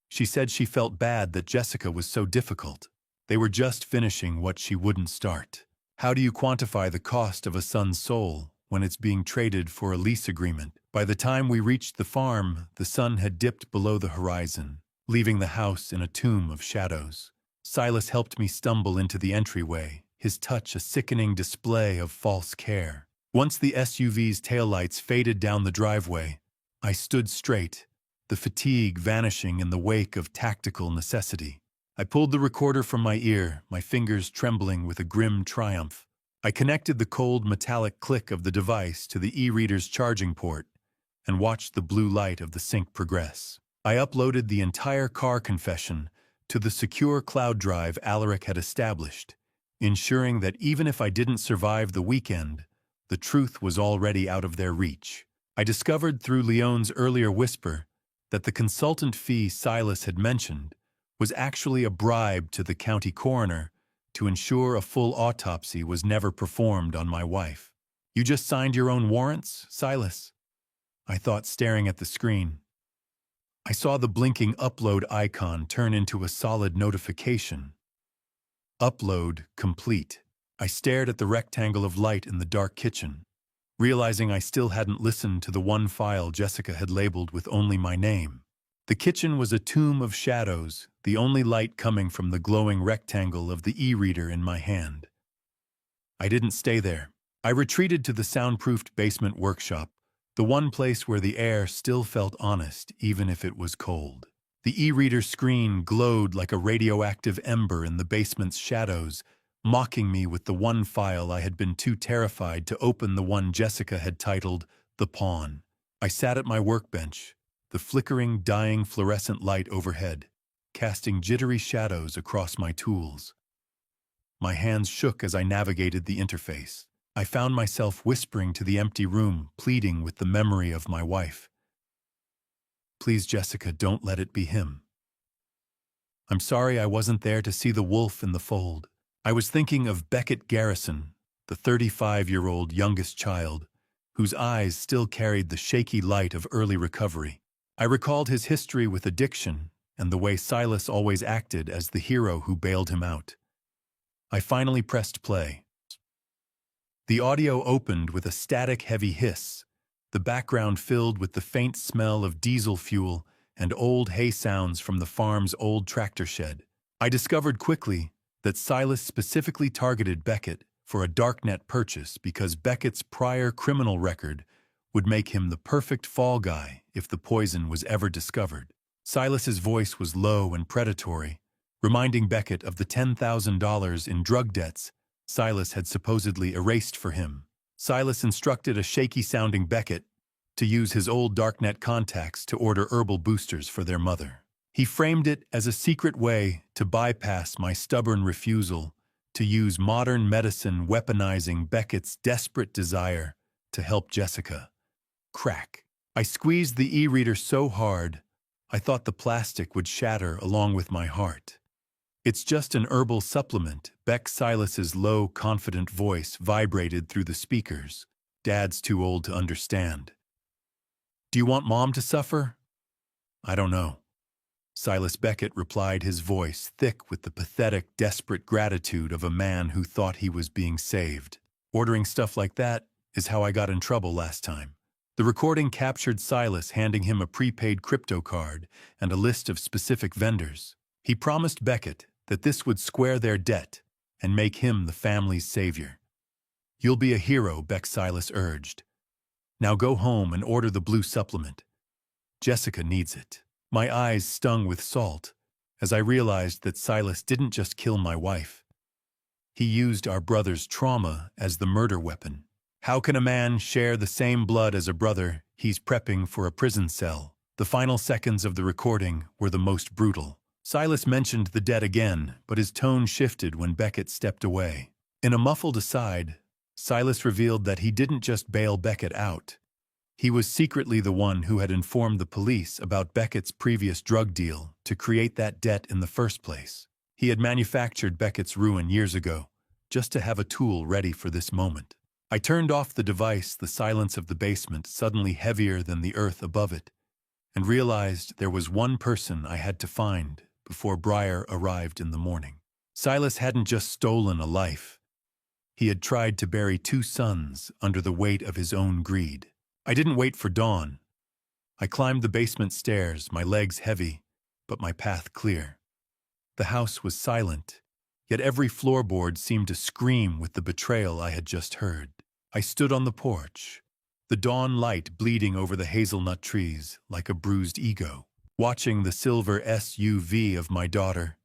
She said she felt bad that Jessica was so difficult. They were just finishing what she wouldn't start. How do you quantify the cost of a son's soul when it's being traded for a lease agreement? By the time we reached the farm, the sun had dipped below the horizon, leaving the house in a tomb of shadows. Silas helped me stumble into the entryway, his touch a sickening display of false care. Once the SUV's taillights faded down the driveway, I stood straight, the fatigue vanishing in the wake of tactical necessity. I pulled the recorder from my ear, my fingers trembling with a grim triumph. I connected the cold metallic click of the device to the e-reader's charging port and watched the blue light of the sync progress. I uploaded the entire car confession to the secure cloud drive Alaric had established, ensuring that even if I didn't survive the weekend, the truth was already out of their reach. I discovered through Leone's earlier whisper that the consultant fee Silas had mentioned was actually a bribe to the county coroner to ensure a full autopsy was never performed on my wife. "You just signed your own warrants, Silas?" I thought, staring at the screen. I saw the blinking upload icon turn into a solid notification. Upload complete. I stared at the rectangle of light in the dark kitchen, realizing I still hadn't listened to the one file Jessica had labeled with only my name. The kitchen was a tomb of shadows, the only light coming from the glowing rectangle of the e-reader in my hand. I didn't stay there. I retreated to the soundproofed basement workshop, the one place where the air still felt honest even if it was cold. The e-reader screen glowed like a radioactive ember in the basement's shadows, mocking me with the one file I had been too terrified to open, the one Jessica had titled The Pawn. I sat at my workbench, the flickering, dying fluorescent light overhead, casting jittery shadows across my tools. My hands shook as I navigated the interface. I found myself whispering to the empty room, pleading with the memory of my wife. "Please, Jessica, don't let it be him. I'm sorry I wasn't there to see the wolf in the fold." I was thinking of Beckett Garrison, the 35-year-old youngest child, whose eyes still carried the shaky light of early recovery. I recalled his history with addiction and the way Silas always acted as the hero who bailed him out. I finally pressed play. The audio opened with a static, heavy hiss, the background filled with the faint smell of diesel fuel and old hay sounds from the farm's old tractor shed. I discovered quickly that Silas specifically targeted Beckett for a darknet purchase because Beckett's prior criminal record would make him the perfect fall guy if the poison was ever discovered. Silas's voice was low and predatory, reminding Beckett of the $10,000 in drug debts Silas had supposedly erased for him. Silas instructed a shaky-sounding Beckett to use his old darknet contacts to order herbal boosters for their mother. He framed it as a secret way to bypass my stubborn refusal to use modern medicine, weaponizing Beckett's desperate desire to help Jessica. Crack. I squeezed the e-reader so hard, I thought the plastic would shatter along with my heart. "It's just an herbal supplement." Silas's low, confident voice vibrated through the speakers. "Dad's too old to understand." "Do you want Mom to suffer?" "I don't know." Silas Beckett replied, his voice thick with the pathetic, desperate gratitude of a man who thought he was being saved. "Ordering stuff like that is how I got in trouble last time." The recording captured Silas handing him a prepaid crypto card and a list of specific vendors. He promised Beckett that this would square their debt and make him the family's savior. "You'll be a hero," Silas urged. "Now go home and order the blue supplement. Jessica needs it." My eyes stung with salt as I realized that Silas didn't just kill my wife. He used our brother's trauma as the murder weapon. How can a man share the same blood as a brother he's prepping for a prison cell? The final seconds of the recording were the most brutal. Silas mentioned the debt again, but his tone shifted when Beckett stepped away. In a muffled aside, Silas revealed that he didn't just bail Beckett out. He was secretly the one who had informed the police about Beckett's previous drug deal to create that debt in the first place. He had manufactured Beckett's ruin years ago, just to have a tool ready for this moment. I turned off the device, the silence of the basement suddenly heavier than the earth above it, and realized there was one person I had to find before Briar arrived in the morning. Silas hadn't just stolen a life. He had tried to bury 2 sons under the weight of his own greed. I didn't wait for dawn. I climbed the basement stairs, my legs heavy, but my path clear. The house was silent, yet every floorboard seemed to scream with the betrayal I had just heard. I stood on the porch, the dawn light bleeding over the hazelnut trees like a bruised ego, watching the silver SUV of my daughter,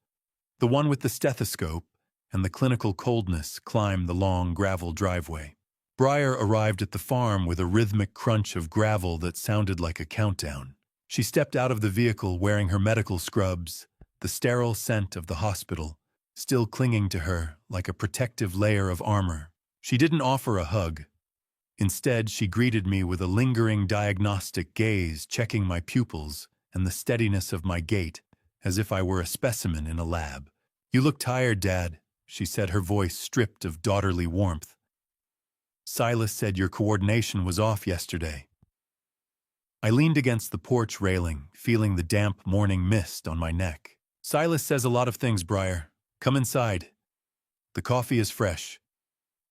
the one with the stethoscope and the clinical coldness, climb the long gravel driveway. Briar arrived at the farm with a rhythmic crunch of gravel that sounded like a countdown. She stepped out of the vehicle wearing her medical scrubs, the sterile scent of the hospital still clinging to her like a protective layer of armor. She didn't offer a hug. Instead, she greeted me with a lingering diagnostic gaze, checking my pupils and the steadiness of my gait as if I were a specimen in a lab. "You look tired, Dad," she said, her voice stripped of daughterly warmth. "Silas said your coordination was off yesterday." I leaned against the porch railing, feeling the damp morning mist on my neck. "Silas says a lot of things, Briar. Come inside. The coffee is fresh."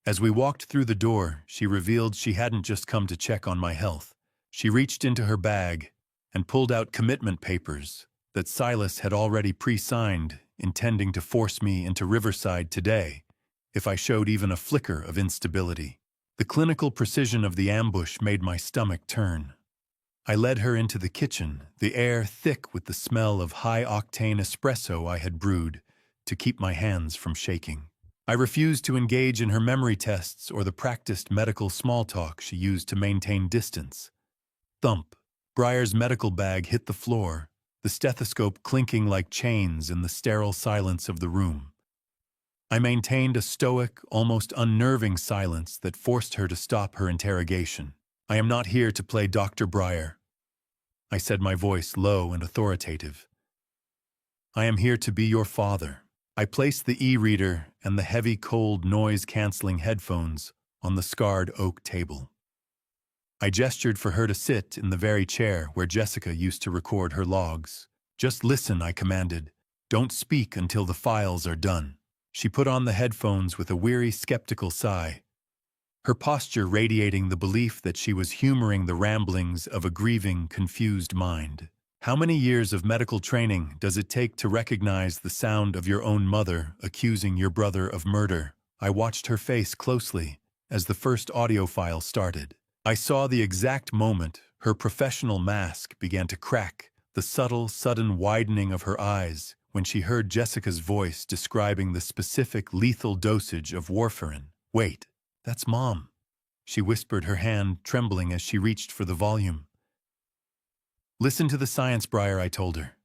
As we walked through the door, she revealed she hadn't just come to check on my health. She reached into her bag and pulled out commitment papers that Silas had already pre-signed, intending to force me into Riverside today if I showed even a flicker of instability. The clinical precision of the ambush made my stomach turn. I led her into the kitchen, the air thick with the smell of high-octane espresso I had brewed to keep my hands from shaking. I refused to engage in her memory tests or the practiced medical small talk she used to maintain distance. Thump. Briar's medical bag hit the floor, the stethoscope clinking like chains in the sterile silence of the room. I maintained a stoic, almost unnerving silence that forced her to stop her interrogation. "I am not here to play Dr. Briar," I said, my voice low and authoritative. "I am here to be your father." I placed the e-reader and the heavy, cold, noise-canceling headphones on the scarred oak table. I gestured for her to sit in the very chair where Jessica used to record her logs. "Just listen," I commanded. "Don't speak until the files are done." She put on the headphones with a weary, skeptical sigh, her posture radiating the belief that she was humoring the ramblings of a grieving, confused mind. "How many years of medical training does it take to recognize the sound of your own mother accusing your brother of murder?" I watched her face closely as the first audio file started. I saw the exact moment her professional mask began to crack, the subtle, sudden widening of her eyes when she heard Jessica's voice describing the specific lethal dosage of warfarin. "Wait, that's Mom," she whispered, her hand trembling as she reached for the volume. "Listen to the science, Briar," I told her.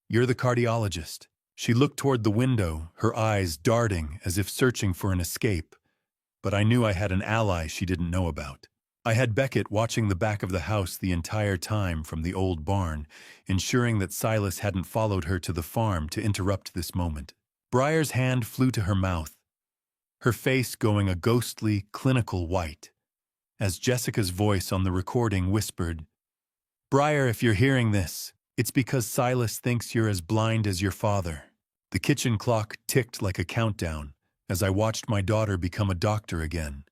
"You're the cardiologist." She looked toward the window, her eyes darting as if searching for an escape, but I knew I had an ally she didn't know about. I had Beckett watching the back of the house the entire time from the old barn, ensuring that Silas hadn't followed her to the farm to interrupt this moment. Briar's hand flew to her mouth, her face going a ghostly, clinical white, as Jessica's voice on the recording whispered, "Briar, if you're hearing this, it's because Silas thinks you're as blind as your father." The kitchen clock ticked like a countdown as I watched my daughter become a doctor again.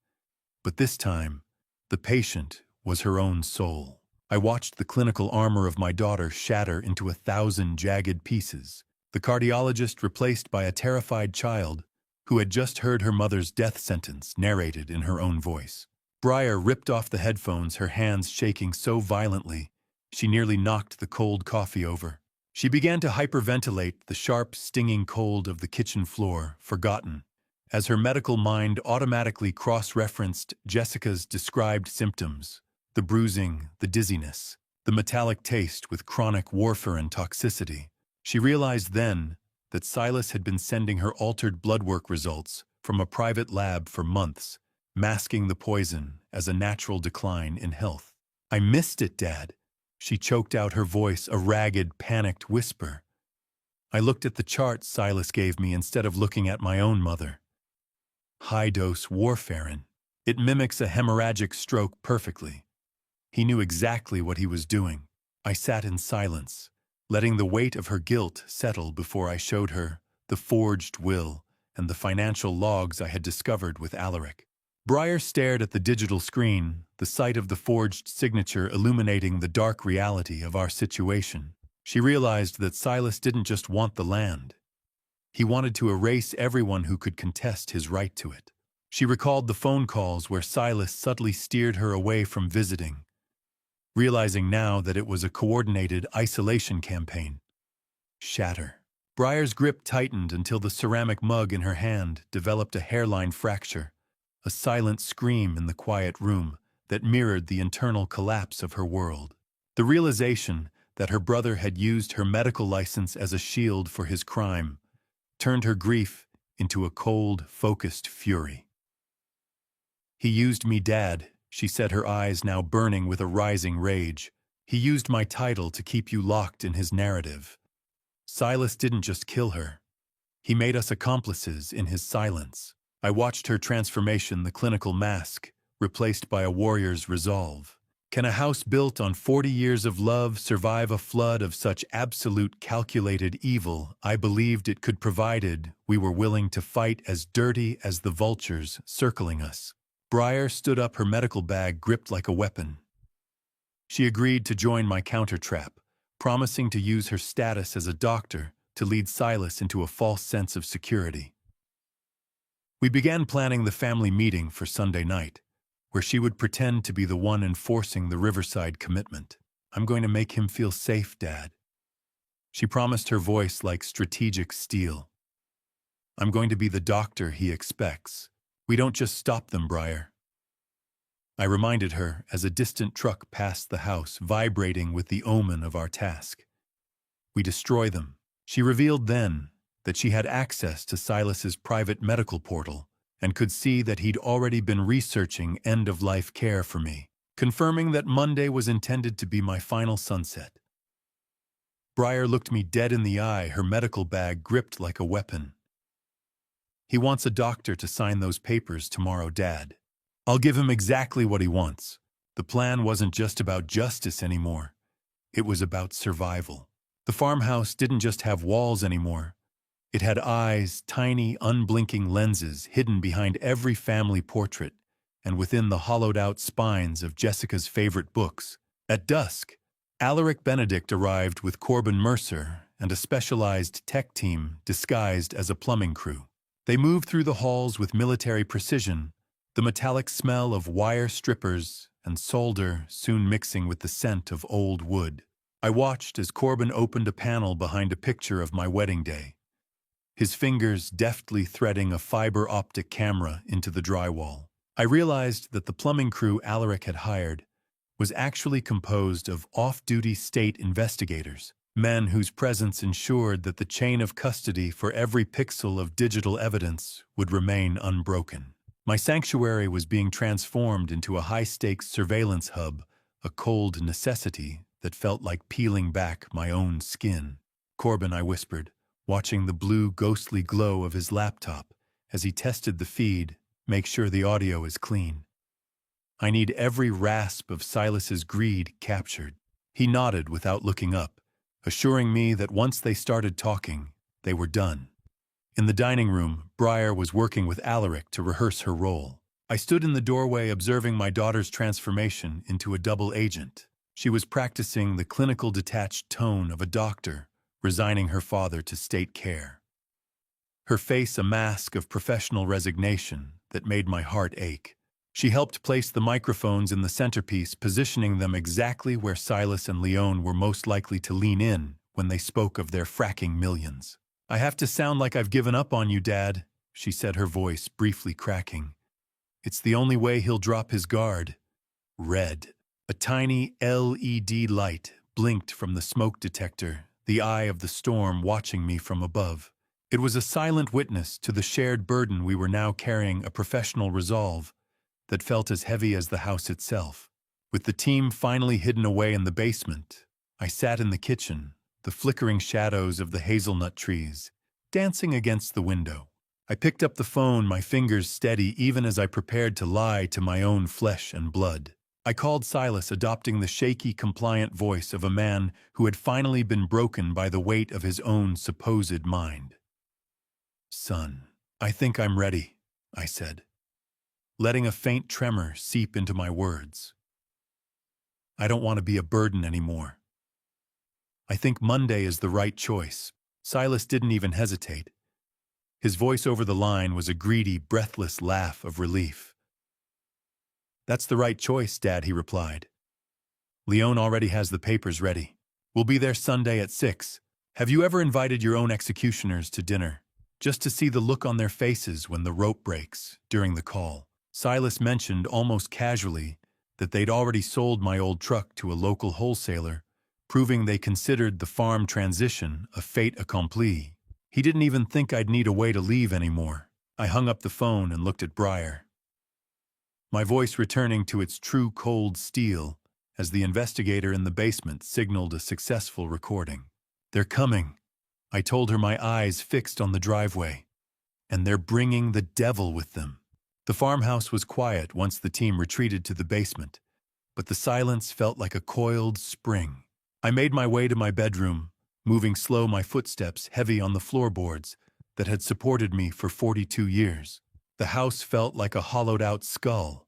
But this time, the patient was her own soul. I watched the clinical armor of my daughter shatter into 1,000 jagged pieces, the cardiologist replaced by a terrified child who had just heard her mother's death sentence narrated in her own voice. Briar ripped off the headphones, her hands shaking so violently she nearly knocked the cold coffee over. She began to hyperventilate, the sharp, stinging cold of the kitchen floor forgotten, as her medical mind automatically cross-referenced Jessica's described symptoms: the bruising, the dizziness, the metallic taste with chronic warfarin toxicity. She realized then that Silas had been sending her altered blood work results from a private lab for months, masking the poison as a natural decline in health. "I missed it, Dad." She choked out, her voice a ragged, panicked whisper. I looked at the chart Silas gave me instead of looking at my own mother. High-dose warfarin. It mimics a hemorrhagic stroke perfectly. He knew exactly what he was doing. I sat in silence, letting the weight of her guilt settle before I showed her the forged will and the financial logs I had discovered with Alaric. Briar stared at the digital screen, the sight of the forged signature illuminating the dark reality of our situation. She realized that Silas didn't just want the land. He wanted to erase everyone who could contest his right to it. She recalled the phone calls where Silas subtly steered her away from visiting, realizing now that it was a coordinated isolation campaign. Shatter. Briar's grip tightened until the ceramic mug in her hand developed a hairline fracture, a silent scream in the quiet room that mirrored the internal collapse of her world. The realization that her brother had used her medical license as a shield for his crime turned her grief into a cold, focused fury. "He used me, Dad," she said, her eyes now burning with a rising rage. "He used my title to keep you locked in his narrative. Silas didn't just kill her. He made us accomplices in his silence." I watched her transformation, the clinical mask, replaced by a warrior's resolve. Can a house built on 40 years of love survive a flood of such absolute calculated evil? I believed it could, provided we were willing to fight as dirty as the vultures circling us. Briar stood up, her medical bag gripped like a weapon. She agreed to join my counter-trap, promising to use her status as a doctor to lead Silas into a false sense of security. We began planning the family meeting for Sunday night, where she would pretend to be the one enforcing the Riverside commitment. "I'm going to make him feel safe, Dad," she promised, her voice like strategic steel. "I'm going to be the doctor he expects. We don't just stop them, Briar." I reminded her as a distant truck passed the house, vibrating with the omen of our task. "We destroy them." She revealed then that she had access to Silas's private medical portal and could see that he'd already been researching end-of-life care for me, confirming that Monday was intended to be my final sunset. Briar looked me dead in the eye, her medical bag gripped like a weapon. "He wants a doctor to sign those papers tomorrow, Dad. I'll give him exactly what he wants." The plan wasn't just about justice anymore. It was about survival. The farmhouse didn't just have walls anymore. It had eyes, tiny, unblinking lenses hidden behind every family portrait and within the hollowed-out spines of Jessica's favorite books. At dusk, Alaric Benedict arrived with Corbin Mercer and a specialized tech team disguised as a plumbing crew. They moved through the halls with military precision, the metallic smell of wire strippers and solder soon mixing with the scent of old wood. I watched as Corbin opened a panel behind a picture of my wedding day, his fingers deftly threading a fiber optic camera into the drywall. I realized that the plumbing crew Alaric had hired was actually composed of off-duty state investigators, men whose presence ensured that the chain of custody for every pixel of digital evidence would remain unbroken. My sanctuary was being transformed into a high-stakes surveillance hub, a cold necessity that felt like peeling back my own skin. "Corbin," I whispered, watching the blue, ghostly glow of his laptop as he tested the feed, make sure the audio is clean. "I need every rasp of Silas's greed captured." He nodded without looking up, assuring me that once they started talking, they were done. In the dining room, Briar was working with Alaric to rehearse her role. I stood in the doorway observing my daughter's transformation into a double agent. She was practicing the clinical detached tone of a doctor, resigning her father to state care. Her face a mask of professional resignation that made my heart ache. She helped place the microphones in the centerpiece, positioning them exactly where Silas and Leon were most likely to lean in when they spoke of their fracking millions. "I have to sound like I've given up on you, Dad," she said, her voice briefly cracking. "It's the only way he'll drop his guard." Red. A tiny LED light blinked from the smoke detector, the eye of the storm watching me from above. It was a silent witness to the shared burden we were now carrying, a professional resolve that felt as heavy as the house itself. With the team finally hidden away in the basement, I sat in the kitchen, the flickering shadows of the hazelnut trees dancing against the window. I picked up the phone, my fingers steady even as I prepared to lie to my own flesh and blood. I called Silas, adopting the shaky, compliant voice of a man who had finally been broken by the weight of his own supposed mind. "Son, I think I'm ready," I said, letting a faint tremor seep into my words. "I don't want to be a burden anymore. I think Monday is the right choice." Silas didn't even hesitate. His voice over the line was a greedy, breathless laugh of relief. "That's the right choice, Dad," he replied. "Leon already has the papers ready. We'll be there Sunday at 6. Have you ever invited your own executioners to dinner, just to see the look on their faces when the rope breaks during the call?" Silas mentioned almost casually that they'd already sold my old truck to a local wholesaler, proving they considered the farm transition a fait accompli. He didn't even think I'd need a way to leave anymore. I hung up the phone and looked at Briar, my voice returning to its true cold steel as the investigator in the basement signaled a successful recording. "They're coming," I told her, my eyes fixed on the driveway. "And they're bringing the devil with them." The farmhouse was quiet once the team retreated to the basement, but the silence felt like a coiled spring. I made my way to my bedroom, moving slow, my footsteps heavy on the floorboards that had supported me for 42 years. The house felt like a hollowed-out skull,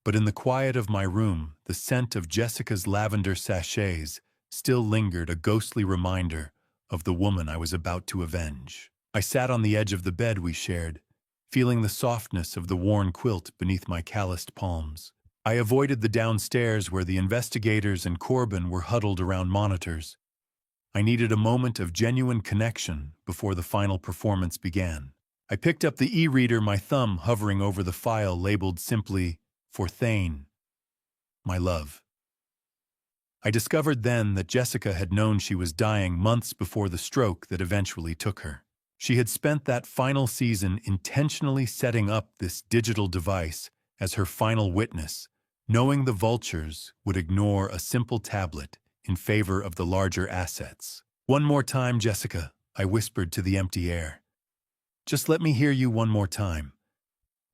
but in the quiet of my room, the scent of Jessica's lavender sachets still lingered, a ghostly reminder of the woman I was about to avenge. I sat on the edge of the bed we shared, feeling the softness of the worn quilt beneath my calloused palms. I avoided the downstairs where the investigators and Corbin were huddled around monitors. I needed a moment of genuine connection before the final performance began. I picked up the e-reader, my thumb hovering over the file labeled simply, "For Thane, my love." I discovered then that Jessica had known she was dying months before the stroke that eventually took her. She had spent that final season intentionally setting up this digital device as her final witness, knowing the vultures would ignore a simple tablet in favor of the larger assets. "One more time, Jessica," I whispered to the empty air. "Just let me hear you one more time.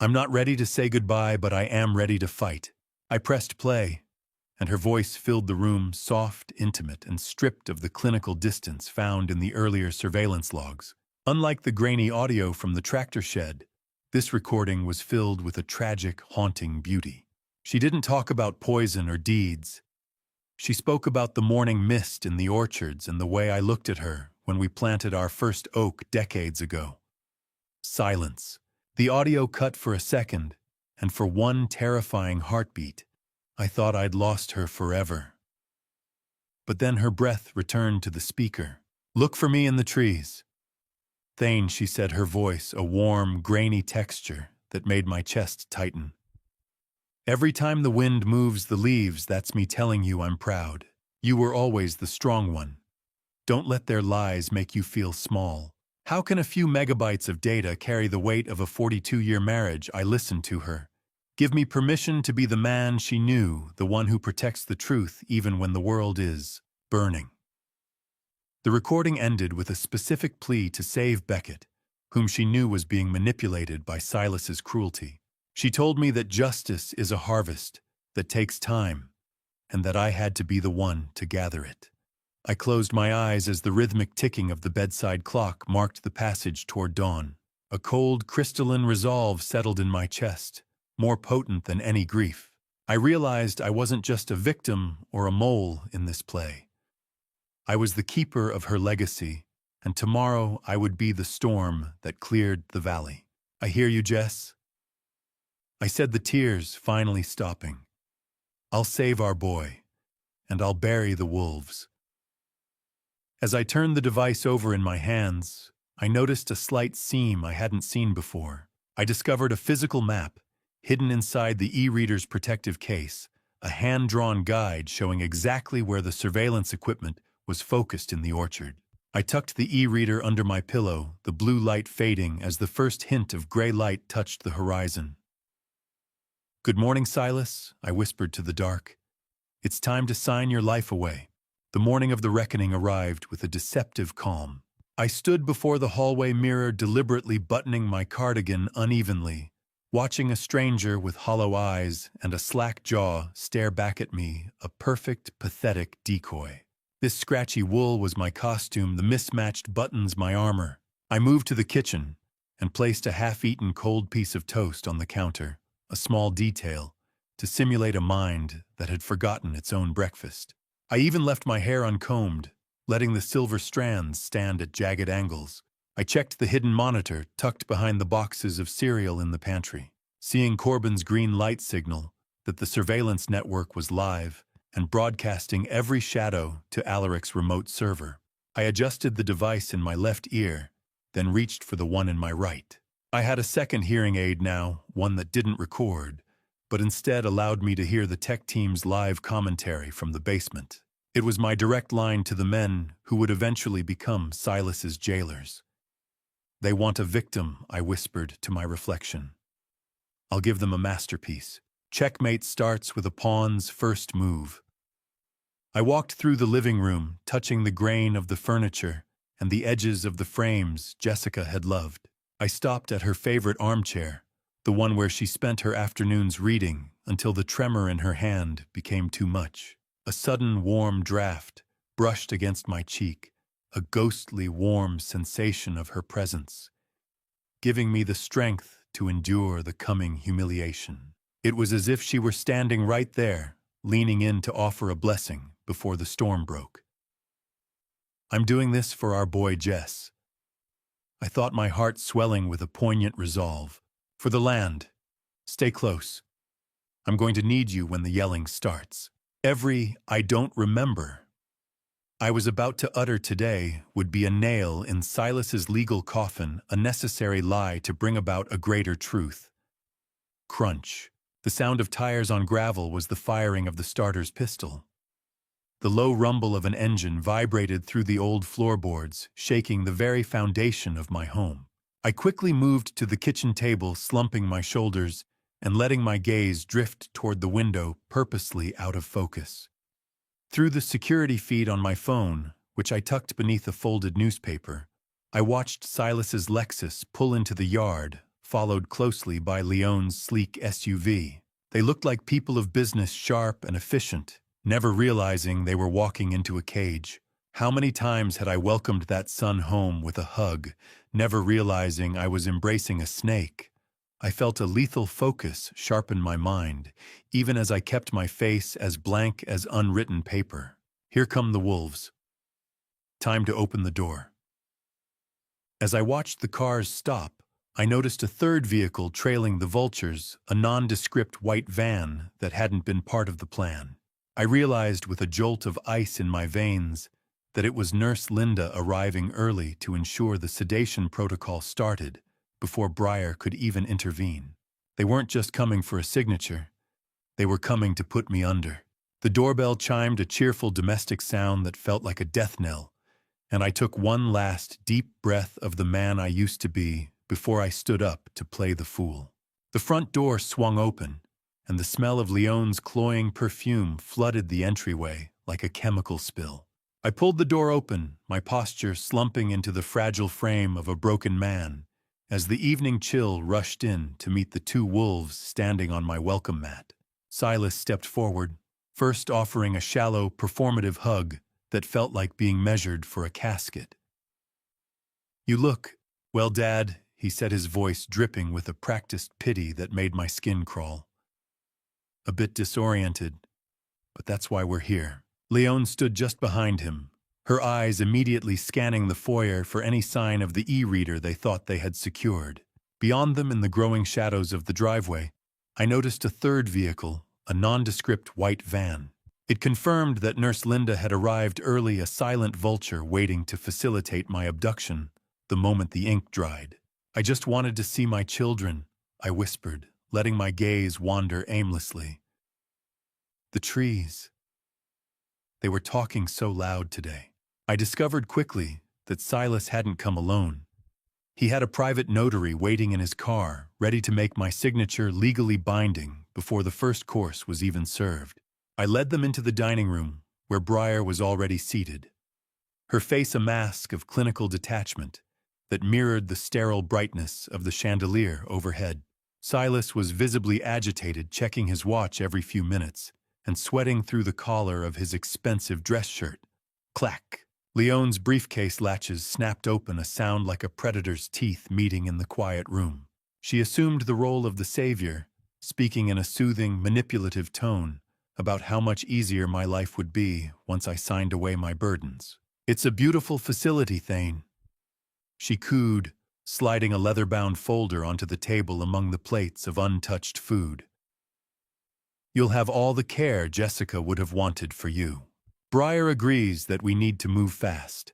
I'm not ready to say goodbye, but I am ready to fight." I pressed play, and her voice filled the room, soft, intimate, and stripped of the clinical distance found in the earlier surveillance logs. Unlike the grainy audio from the tractor shed, this recording was filled with a tragic, haunting beauty. She didn't talk about poison or deeds. She spoke about the morning mist in the orchards and the way I looked at her when we planted our first oak decades ago. Silence. The audio cut for a second, and for one terrifying heartbeat, I thought I'd lost her forever. But then her breath returned to the speaker. "Look for me in the trees." "Thane," she said, her voice a warm, grainy texture that made my chest tighten. "Every time the wind moves the leaves, that's me telling you I'm proud. You were always the strong one. Don't let their lies make you feel small." How can a few megabytes of data carry the weight of a 42-year marriage? I listened to her. Give me permission to be the man she knew, the one who protects the truth even when the world is burning. The recording ended with a specific plea to save Beckett, whom she knew was being manipulated by Silas's cruelty. She told me that justice is a harvest that takes time, and that I had to be the one to gather it. I closed my eyes as the rhythmic ticking of the bedside clock marked the passage toward dawn. A cold, crystalline resolve settled in my chest, more potent than any grief. I realized I wasn't just a victim or a mole in this play. I was the keeper of her legacy, and tomorrow I would be the storm that cleared the valley. "I hear you, Jess," I said, the tears finally stopping. "I'll save our boy, and I'll bury the wolves." As I turned the device over in my hands, I noticed a slight seam I hadn't seen before. I discovered a physical map, hidden inside the e-reader's protective case, a hand-drawn guide showing exactly where the surveillance equipment was focused in the orchard. I tucked the e-reader under my pillow, the blue light fading as the first hint of gray light touched the horizon. "Good morning, Silas," I whispered to the dark. "It's time to sign your life away." The morning of the reckoning arrived with a deceptive calm. I stood before the hallway mirror, deliberately buttoning my cardigan unevenly, watching a stranger with hollow eyes and a slack jaw stare back at me, a perfect, pathetic decoy. This scratchy wool was my costume, the mismatched buttons my armor. I moved to the kitchen and placed a half-eaten cold piece of toast on the counter, a small detail, to simulate a mind that had forgotten its own breakfast. I even left my hair uncombed, letting the silver strands stand at jagged angles. I checked the hidden monitor tucked behind the boxes of cereal in the pantry, seeing Corbin's green light signal that the surveillance network was live and broadcasting every shadow to Alaric's remote server. I adjusted the device in my left ear, then reached for the one in my right. I had a second hearing aid now, one that didn't record, but instead allowed me to hear the tech team's live commentary from the basement. It was my direct line to the men who would eventually become Silas's jailers. "They want a victim," I whispered to my reflection. "I'll give them a masterpiece. Checkmate starts with a pawn's first move." I walked through the living room, touching the grain of the furniture and the edges of the frames Jessica had loved. I stopped at her favorite armchair, the one where she spent her afternoons reading until the tremor in her hand became too much. A sudden warm draft brushed against my cheek, a ghostly warm sensation of her presence, giving me the strength to endure the coming humiliation. It was as if she were standing right there, leaning in to offer a blessing before the storm broke. "I'm doing this for our boy Jess," I thought, my heart swelling with a poignant resolve. "For the land. Stay close. I'm going to need you when the yelling starts." Every "I don't remember" I was about to utter today would be a nail in Silas's legal coffin, a necessary lie to bring about a greater truth. Crunch. The sound of tires on gravel was the firing of the starter's pistol. The low rumble of an engine vibrated through the old floorboards, shaking the very foundation of my home. I quickly moved to the kitchen table, slumping my shoulders and letting my gaze drift toward the window, purposely out of focus. Through the security feed on my phone, which I tucked beneath a folded newspaper, I watched Silas's Lexus pull into the yard, followed closely by Leon's sleek SUV. They looked like people of business, sharp and efficient, never realizing they were walking into a cage. How many times had I welcomed that son home with a hug, never realizing I was embracing a snake? I felt a lethal focus sharpen my mind, even as I kept my face as blank as unwritten paper. Here come the wolves. Time to open the door. As I watched the cars stop, I noticed a third vehicle trailing the vultures, a nondescript white van that hadn't been part of the plan. I realized with a jolt of ice in my veins that it was Nurse Linda arriving early to ensure the sedation protocol started before Briar could even intervene. They weren't just coming for a signature, they were coming to put me under. The doorbell chimed a cheerful domestic sound that felt like a death knell, and I took one last deep breath of the man I used to be before I stood up to play the fool. The front door swung open, and the smell of Leon's cloying perfume flooded the entryway like a chemical spill. I pulled the door open, my posture slumping into the fragile frame of a broken man, as the evening chill rushed in to meet the two wolves standing on my welcome mat. Silas stepped forward, first offering a shallow, performative hug that felt like being measured for a casket. "You look, well, Dad," he said, his voice dripping with a practiced pity that made my skin crawl. "A bit disoriented, but that's why we're here." Leon stood just behind him, her eyes immediately scanning the foyer for any sign of the e-reader they thought they had secured. Beyond them, in the growing shadows of the driveway, I noticed a third vehicle, a nondescript white van. It confirmed that Nurse Linda had arrived early, a silent vulture waiting to facilitate my abduction the moment the ink dried. "I just wanted to see my children," I whispered, letting my gaze wander aimlessly. "The trees." They were talking so loud today. I discovered quickly that Silas hadn't come alone. He had a private notary waiting in his car, ready to make my signature legally binding before the first course was even served. I led them into the dining room, where Briar was already seated, her face a mask of clinical detachment that mirrored the sterile brightness of the chandelier overhead. Silas was visibly agitated, checking his watch every few minutes and sweating through the collar of his expensive dress shirt. Clack! Leon's briefcase latches snapped open, a sound like a predator's teeth meeting in the quiet room. She assumed the role of the savior, speaking in a soothing, manipulative tone about how much easier my life would be once I signed away my burdens. "It's a beautiful facility, Thane," she cooed, sliding a leather-bound folder onto the table among the plates of untouched food. "You'll have all the care Jessica would have wanted for you." Briar agrees that we need to move fast.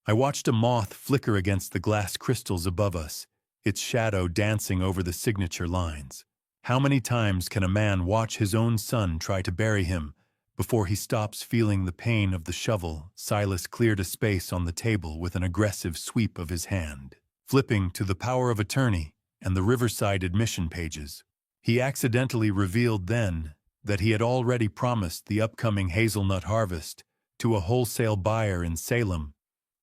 I watched a moth flicker against the glass crystals above us, its shadow dancing over the signature lines. How many times can a man watch his own son try to bury him before he stops feeling the pain of the shovel? Silas cleared a space on the table with an aggressive sweep of his hand, flipping to the power of attorney and the Riverside admission pages. He accidentally revealed then that he had already promised the upcoming hazelnut harvest to a wholesale buyer in Salem,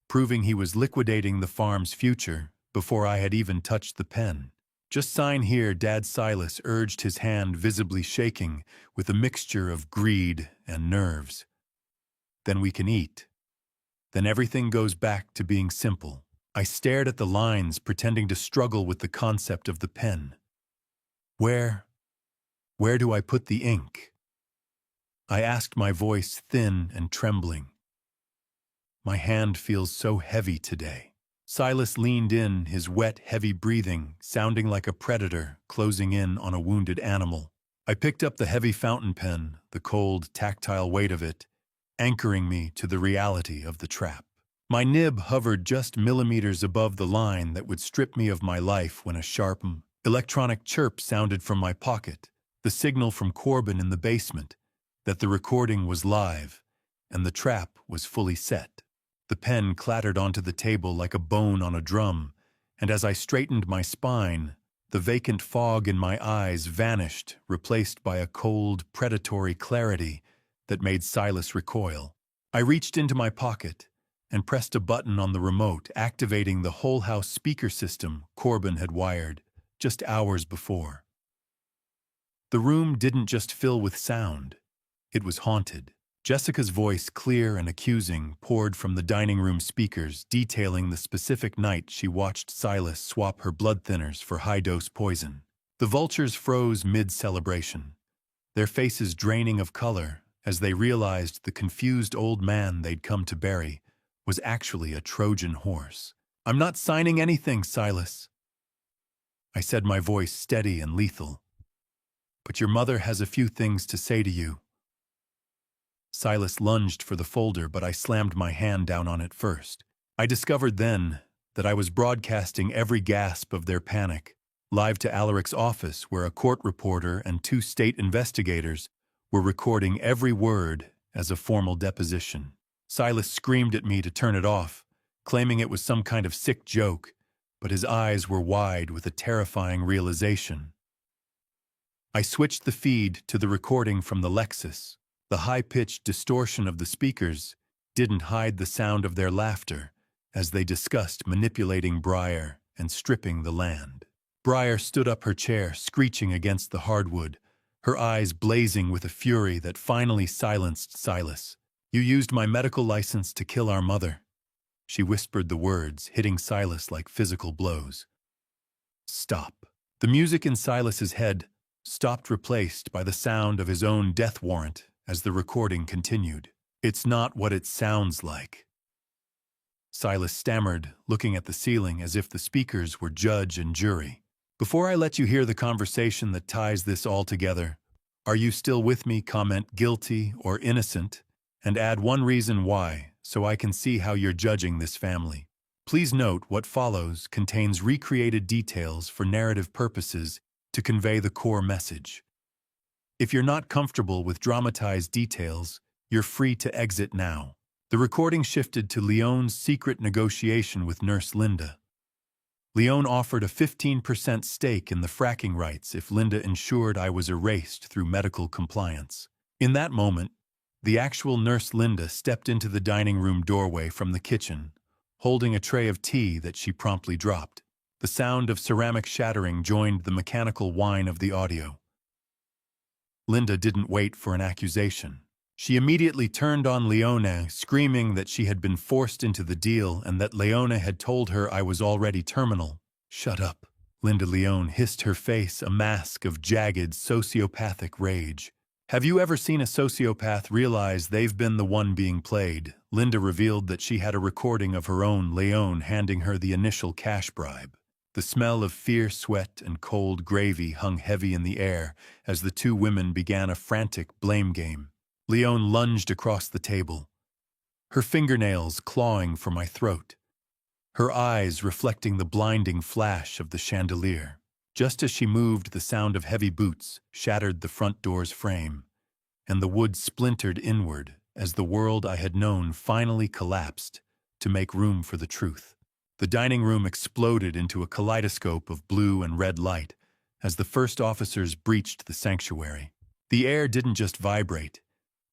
proving he was liquidating the farm's future before I had even touched the pen. "Just sign here, Dad." Silas urged, his hand visibly shaking with a mixture of greed and nerves. "Then we can eat. Then everything goes back to being simple." I stared at the lines, pretending to struggle with the concept of the pen. Where do I put the ink?" I asked, my voice thin and trembling. "My hand feels so heavy today." Silas leaned in, his wet, heavy breathing sounding like a predator closing in on a wounded animal. I picked up the heavy fountain pen, the cold, tactile weight of it, anchoring me to the reality of the trap. My nib hovered just millimeters above the line that would strip me of my life when a sharp, electronic chirp sounded from my pocket, the signal from Corbin in the basement that the recording was live and the trap was fully set. The pen clattered onto the table like a bone on a drum, and as I straightened my spine, the vacant fog in my eyes vanished, replaced by a cold, predatory clarity that made Silas recoil. I reached into my pocket and pressed a button on the remote, activating the whole house speaker system Corbin had wired just hours before. The room didn't just fill with sound, it was haunted. Jessica's voice, clear and accusing, poured from the dining room speakers, detailing the specific night she watched Silas swap her blood thinners for high-dose poison. The vultures froze mid-celebration, their faces draining of color as they realized the confused old man they'd come to bury was actually a Trojan horse. "I'm not signing anything, Silas," I said, my voice steady and lethal. "But your mother has a few things to say to you." Silas lunged for the folder, but I slammed my hand down on it first. I discovered then that I was broadcasting every gasp of their panic, live to Alaric's office, where a court reporter and 2 state investigators were recording every word as a formal deposition. Silas screamed at me to turn it off, claiming it was some kind of sick joke, but his eyes were wide with a terrifying realization. I switched the feed to the recording from the Lexus. The high-pitched distortion of the speakers didn't hide the sound of their laughter as they discussed manipulating Briar and stripping the land. Briar stood up her chair, screeching against the hardwood, her eyes blazing with a fury that finally silenced Silas. "You used my medical license to kill our mother." She whispered the words, hitting Silas like physical blows. "Stop." The music in Silas's head stopped, replaced by the sound of his own death warrant as the recording continued. "It's not what it sounds like." Silas stammered, looking at the ceiling as if the speakers were judge and jury. "Before I let you hear the conversation that ties this all together, are you still with me? Comment guilty or innocent, and add one reason why, so I can see how you're judging this family. Please note what follows contains recreated details for narrative purposes to convey the core message. If you're not comfortable with dramatized details, you're free to exit now." The recording shifted to Leone's secret negotiation with Nurse Linda. Leone offered a 15% stake in the fracking rights if Linda ensured I was erased through medical compliance. In that moment, the actual Nurse Linda stepped into the dining room doorway from the kitchen, holding a tray of tea that she promptly dropped. The sound of ceramic shattering joined the mechanical whine of the audio. Linda didn't wait for an accusation. She immediately turned on Leone, screaming that she had been forced into the deal and that Leone had told her I was already terminal. "Shut up." Linda Leone hissed, her face a mask of jagged sociopathic rage. "Have you ever seen a sociopath realize they've been the one being played?" Linda revealed that she had a recording of her own Leone handing her the initial cash bribe. The smell of fierce sweat and cold gravy hung heavy in the air as the 2 women began a frantic blame game. Leone lunged across the table, her fingernails clawing for my throat, her eyes reflecting the blinding flash of the chandelier. Just as she moved, the sound of heavy boots shattered the front door's frame, and the wood splintered inward as the world I had known finally collapsed to make room for the truth. The dining room exploded into a kaleidoscope of blue and red light as the first officers breached the sanctuary. The air didn't just vibrate.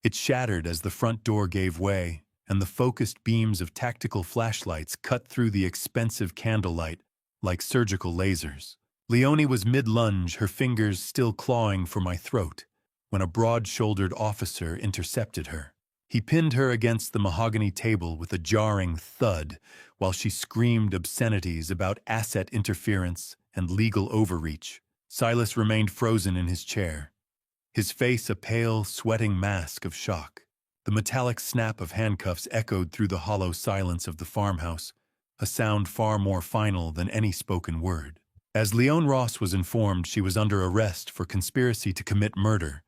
It shattered as the front door gave way, and the focused beams of tactical flashlights cut through the expensive candlelight like surgical lasers. Leone was mid-lunge, her fingers still clawing for my throat, when a broad-shouldered officer intercepted her. He pinned her against the mahogany table with a jarring thud while she screamed obscenities about asset interference and legal overreach. Silas remained frozen in his chair, his face a pale, sweating mask of shock. The metallic snap of handcuffs echoed through the hollow silence of the farmhouse, a sound far more final than any spoken word. As Leone Ross was informed she was under arrest for conspiracy to commit murder,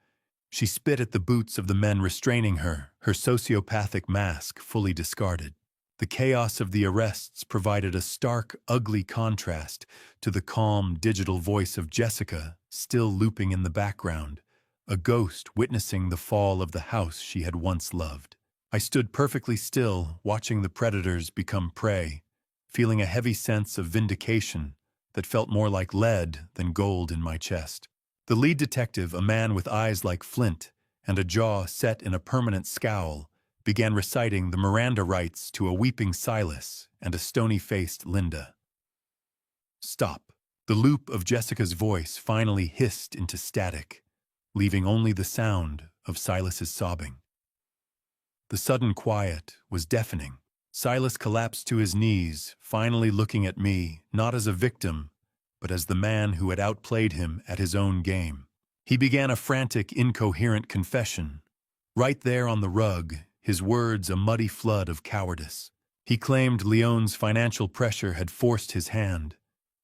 she spit at the boots of the men restraining her, her sociopathic mask fully discarded. The chaos of the arrests provided a stark, ugly contrast to the calm, digital voice of Jessica still looping in the background, a ghost witnessing the fall of the house she had once loved. I stood perfectly still, watching the predators become prey, feeling a heavy sense of vindication that felt more like lead than gold in my chest. The lead detective, a man with eyes like flint and a jaw set in a permanent scowl, began reciting the Miranda rights to a weeping Silas and a stony-faced Linda. "Stop." The loop of Jessica's voice finally hissed into static, leaving only the sound of Silas's sobbing. The sudden quiet was deafening. Silas collapsed to his knees, finally looking at me, not as a victim, but as the man who had outplayed him at his own game. He began a frantic, incoherent confession. Right there on the rug, his words a muddy flood of cowardice. He claimed Leone's financial pressure had forced his hand,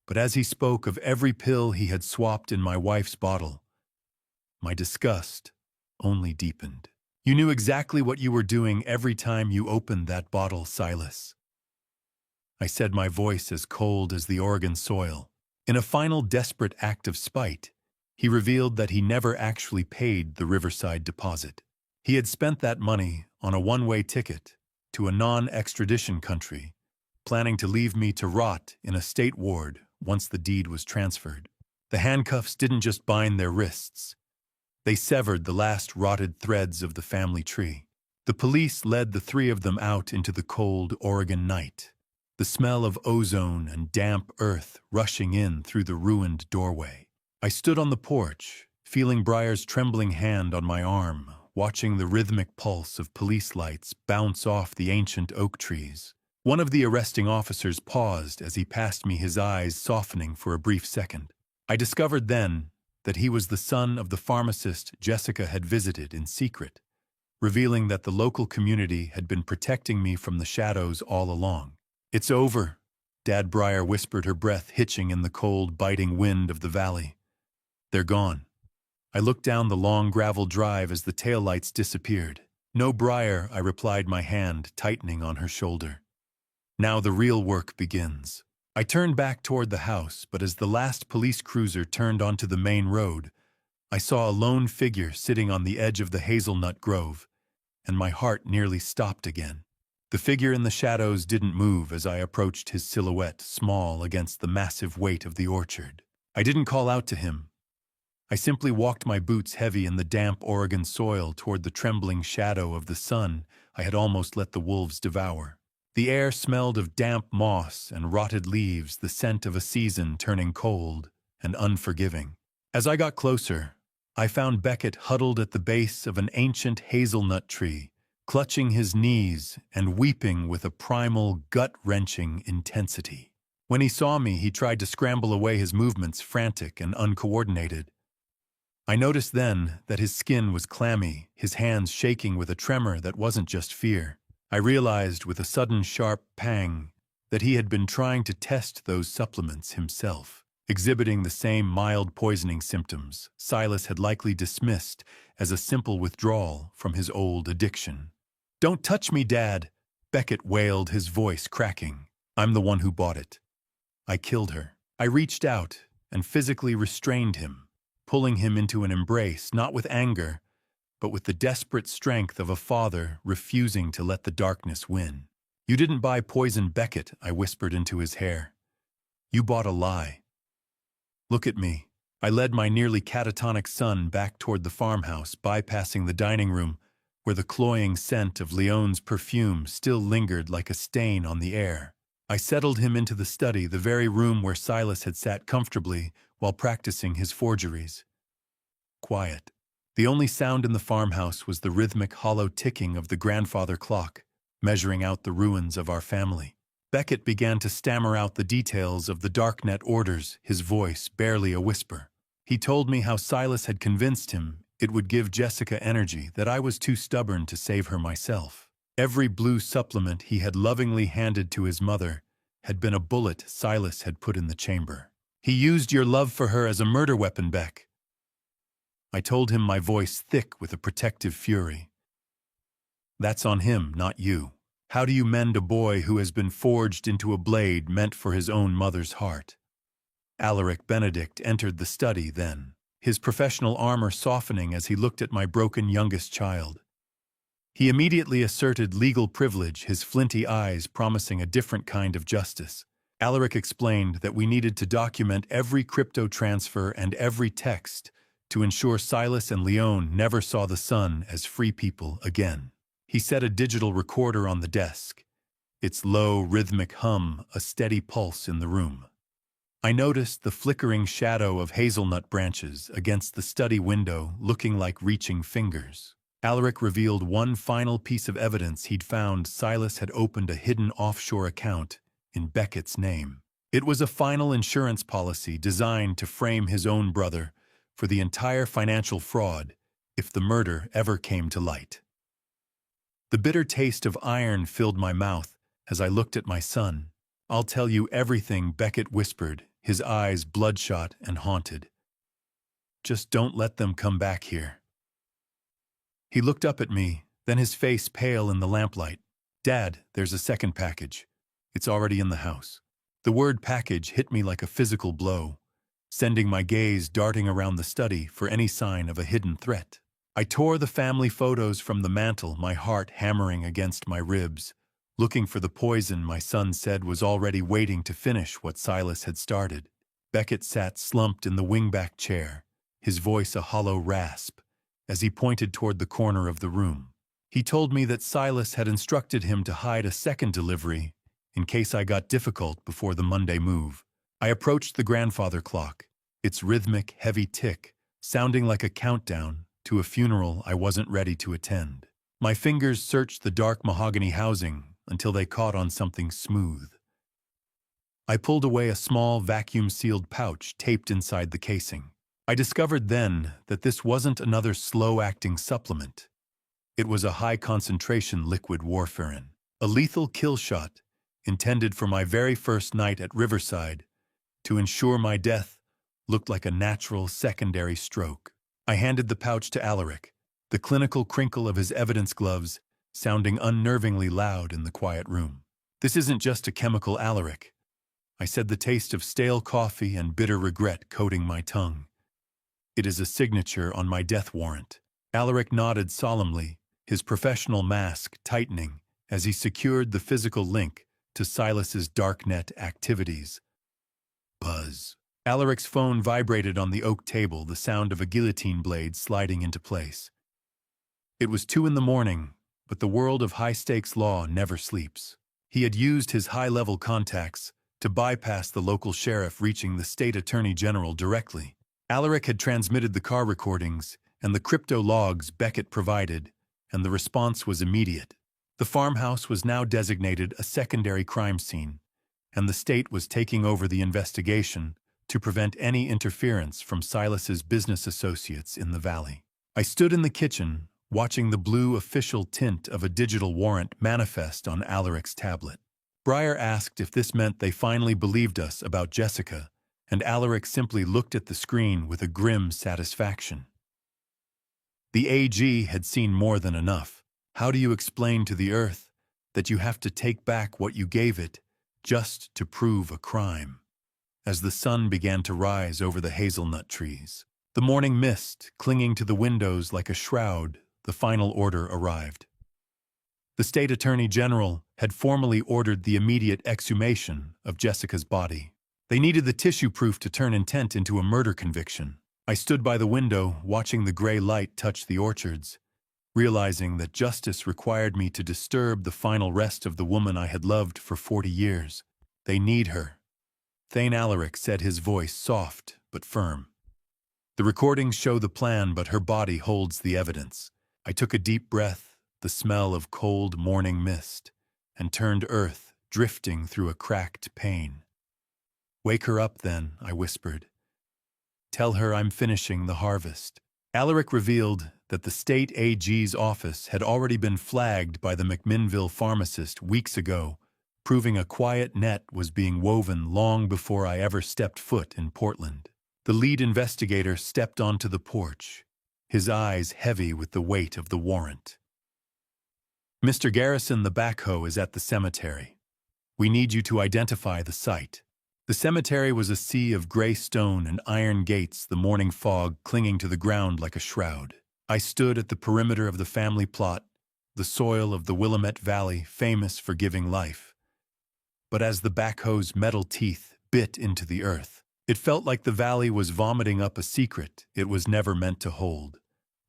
but as he spoke of every pill he had swapped in my wife's bottle, my disgust only deepened. You knew exactly what you were doing every time you opened that bottle, Silas. I said, my voice as cold as the Oregon soil. In a final desperate act of spite, he revealed that he never actually paid the Riverside deposit. He had spent that money on a one-way ticket to a non-extradition country, planning to leave me to rot in a state ward once the deed was transferred. The handcuffs didn't just bind their wrists. They severed the last rotted threads of the family tree. The police led the three of them out into the cold Oregon night, the smell of ozone and damp earth rushing in through the ruined doorway. I stood on the porch, feeling Briar's trembling hand on my arm, watching the rhythmic pulse of police lights bounce off the ancient oak trees. One of the arresting officers paused as he passed me, his eyes softening for a brief second. I discovered then that he was the son of the pharmacist Jessica had visited in secret, revealing that the local community had been protecting me from the shadows all along. "It's over," Dad Briar whispered, her breath hitching in the cold, biting wind of the valley. "They're gone." I looked down the long gravel drive as the taillights disappeared. "No, Briar," I replied, my hand tightening on her shoulder. "Now the real work begins." I turned back toward the house, but as the last police cruiser turned onto the main road, I saw a lone figure sitting on the edge of the hazelnut grove, and my heart nearly stopped again. The figure in the shadows didn't move as I approached his silhouette, small against the massive weight of the orchard. I didn't call out to him. I simply walked, my boots heavy in the damp Oregon soil, toward the trembling shadow of the sun I had almost let the wolves devour. The air smelled of damp moss and rotted leaves, the scent of a season turning cold and unforgiving. As I got closer, I found Beckett huddled at the base of an ancient hazelnut tree, clutching his knees and weeping with a primal, gut-wrenching intensity. When he saw me, he tried to scramble away, his movements frantic and uncoordinated. I noticed then that his skin was clammy, his hands shaking with a tremor that wasn't just fear. I realized with a sudden sharp pang that he had been trying to test those supplements himself, exhibiting the same mild poisoning symptoms Silas had likely dismissed as a simple withdrawal from his old addiction. "Don't touch me, Dad," Beckett wailed, his voice cracking. "I'm the one who bought it. I killed her." I reached out and physically restrained him, pulling him into an embrace, not with anger, but with the desperate strength of a father refusing to let the darkness win. "You didn't buy poison, Beckett," I whispered into his hair. "You bought a lie. Look at me." I led my nearly catatonic son back toward the farmhouse, bypassing the dining room, where the cloying scent of Leon's perfume still lingered like a stain on the air. I settled him into the study, the very room where Silas had sat comfortably while practicing his forgeries. Quiet. The only sound in the farmhouse was the rhythmic, hollow ticking of the grandfather clock, measuring out the ruins of our family. Beckett began to stammer out the details of the darknet orders, his voice barely a whisper. He told me how Silas had convinced him it would give Jessica energy, that I was too stubborn to save her myself. Every blue supplement he had lovingly handed to his mother had been a bullet Silas had put in the chamber. "He used your love for her as a murder weapon, Beck," I told him, my voice thick with a protective fury. "That's on him, not you. How do you mend a boy who has been forged into a blade meant for his own mother's heart?" Alaric Benedict entered the study then, his professional armor softening as he looked at my broken youngest child. He immediately asserted legal privilege, his flinty eyes promising a different kind of justice. Alaric explained that we needed to document every crypto transfer and every text to ensure Silas and Leon never saw the sun as free people again. He set a digital recorder on the desk, its low, rhythmic hum a steady pulse in the room. I noticed the flickering shadow of hazelnut branches against the study window, looking like reaching fingers. Alaric revealed one final piece of evidence he'd found: Silas had opened a hidden offshore account in Beckett's name. It was a final insurance policy designed to frame his own brother for the entire financial fraud if the murder ever came to light. The bitter taste of iron filled my mouth as I looked at my son. "I'll tell you everything," Beckett whispered, his eyes bloodshot and haunted. "Just don't let them come back here." He looked up at me, then his face pale in the lamplight. "Dad, there's a second package. It's already in the house." The word package hit me like a physical blow, sending my gaze darting around the study for any sign of a hidden threat. I tore the family photos from the mantel, my heart hammering against my ribs, looking for the poison my son said was already waiting to finish what Silas had started. Beckett sat slumped in the wingback chair, his voice a hollow rasp, as he pointed toward the corner of the room. He told me that Silas had instructed him to hide a second delivery in case I got difficult before the Monday move. I approached the grandfather clock, its rhythmic, heavy tick, sounding like a countdown to a funeral I wasn't ready to attend. My fingers searched the dark mahogany housing until they caught on something smooth. I pulled away a small, vacuum-sealed pouch taped inside the casing. I discovered then that this wasn't another slow-acting supplement. It was a high-concentration liquid warfarin, a lethal kill shot intended for my very first night at Riverside to ensure my death looked like a natural secondary stroke. I handed the pouch to Alaric, the clinical crinkle of his evidence gloves sounding unnervingly loud in the quiet room. "This isn't just a chemical, Alaric," I said, the taste of stale coffee and bitter regret coating my tongue. "It is a signature on my death warrant." Alaric nodded solemnly, his professional mask tightening as he secured the physical link to Silas's darknet activities. Buzz. Alaric's phone vibrated on the oak table, the sound of a guillotine blade sliding into place. It was 2 a.m, but the world of high-stakes law never sleeps. He had used his high-level contacts to bypass the local sheriff, reaching the state attorney general directly. Alaric had transmitted the car recordings and the crypto logs Beckett provided, and the response was immediate. The farmhouse was now designated a secondary crime scene, and the state was taking over the investigation to prevent any interference from Silas's business associates in the valley. I stood in the kitchen, watching the blue official tint of a digital warrant manifest on Alaric's tablet. Breyer asked if this meant they finally believed us about Jessica, and Alaric simply looked at the screen with a grim satisfaction. The AG had seen more than enough. How do you explain to the earth that you have to take back what you gave it just to prove a crime? As the sun began to rise over the hazelnut trees, the morning mist clinging to the windows like a shroud, the final order arrived. The state attorney general had formally ordered the immediate exhumation of Jessica's body. They needed the tissue proof to turn intent into a murder conviction. I stood by the window, watching the gray light touch the orchards, realizing that justice required me to disturb the final rest of the woman I had loved for 40 years. They need her. Thane Alaric said, his voice soft but firm. The recordings show the plan, but her body holds the evidence. I took a deep breath, the smell of cold morning mist, and turned earth, drifting through a cracked pane. "Wake her up then," I whispered. "Tell her I'm finishing the harvest." Alaric revealed that the state AG's office had already been flagged by the McMinnville pharmacist weeks ago, proving a quiet net was being woven long before I ever stepped foot in Portland. The lead investigator stepped onto the porch, his eyes heavy with the weight of the warrant. "Mr. Garrison, the backhoe is at the cemetery. We need you to identify the site." The cemetery was a sea of gray stone and iron gates, the morning fog clinging to the ground like a shroud. I stood at the perimeter of the family plot, the soil of the Willamette Valley famous for giving life. But as the backhoe's metal teeth bit into the earth, it felt like the valley was vomiting up a secret it was never meant to hold.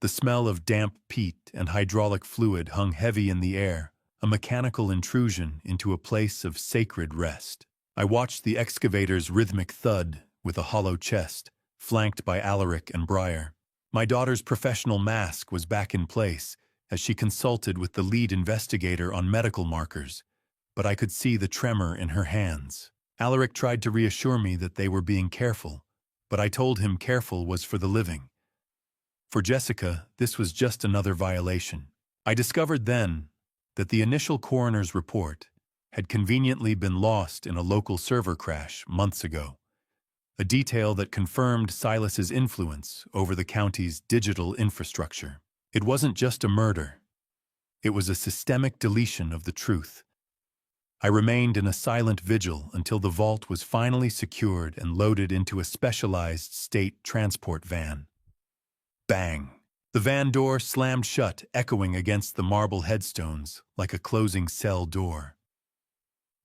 The smell of damp peat and hydraulic fluid hung heavy in the air, a mechanical intrusion into a place of sacred rest. I watched the excavator's rhythmic thud with a hollow chest, flanked by Alaric and Breyer. My daughter's professional mask was back in place as she consulted with the lead investigator on medical markers, but I could see the tremor in her hands. Alaric tried to reassure me that they were being careful, but I told him careful was for the living. For Jessica, this was just another violation. I discovered then that the initial coroner's report had conveniently been lost in a local server crash months ago, a detail that confirmed Silas's influence over the county's digital infrastructure. It wasn't just a murder. It was a systemic deletion of the truth. I remained in a silent vigil until the vault was finally secured and loaded into a specialized state transport van. Bang! The van door slammed shut, echoing against the marble headstones like a closing cell door.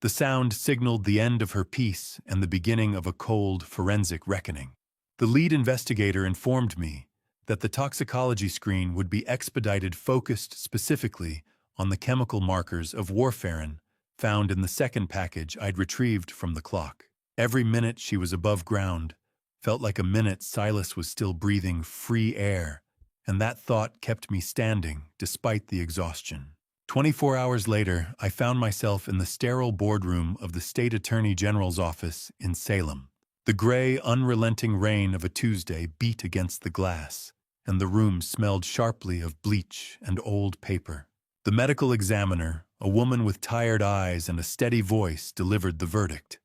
The sound signaled the end of her piece and the beginning of a cold, forensic reckoning. The lead investigator informed me that the toxicology screen would be expedited, focused specifically on the chemical markers of warfarin found in the second package I'd retrieved from the clock. Every minute she was above ground felt like a minute Silas was still breathing free air, and that thought kept me standing despite the exhaustion. 24 hours later, I found myself in the sterile boardroom of the State Attorney General's office in Salem. The gray, unrelenting rain of a Tuesday beat against the glass, and the room smelled sharply of bleach and old paper. The medical examiner, a woman with tired eyes and a steady voice, delivered the verdict.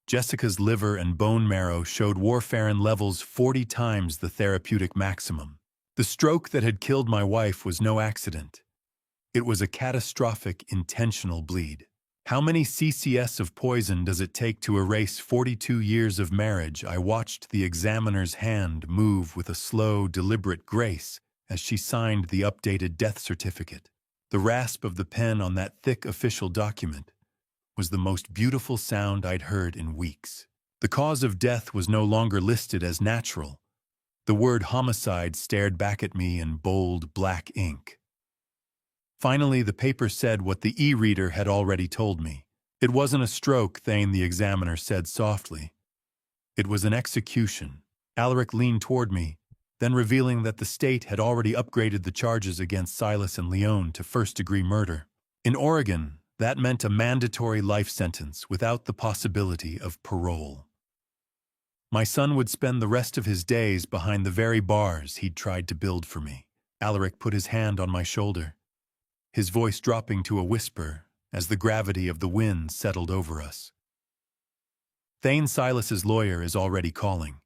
Jessica's liver and bone marrow showed warfarin levels 40 times the therapeutic maximum. The stroke that had killed my wife was no accident. It was a catastrophic, intentional bleed. How many CCS of poison does it take to erase 42 years of marriage? I watched the examiner's hand move with a slow, deliberate grace as she signed the updated death certificate. The rasp of the pen on that thick official document was the most beautiful sound I'd heard in weeks. The cause of death was no longer listed as natural. The word homicide stared back at me in bold black ink. Finally, the paper said what the e-reader had already told me. It wasn't a stroke, Thane, the examiner said softly. It was an execution. Alaric leaned toward me, then revealing that the state had already upgraded the charges against Silas and Leone to first-degree murder. In Oregon, that meant a mandatory life sentence without the possibility of parole. My son would spend the rest of his days behind the very bars he'd tried to build for me. Alaric put his hand on my shoulder, his voice dropping to a whisper as the gravity of the wind settled over us. Thane, Silas's lawyer, is already calling.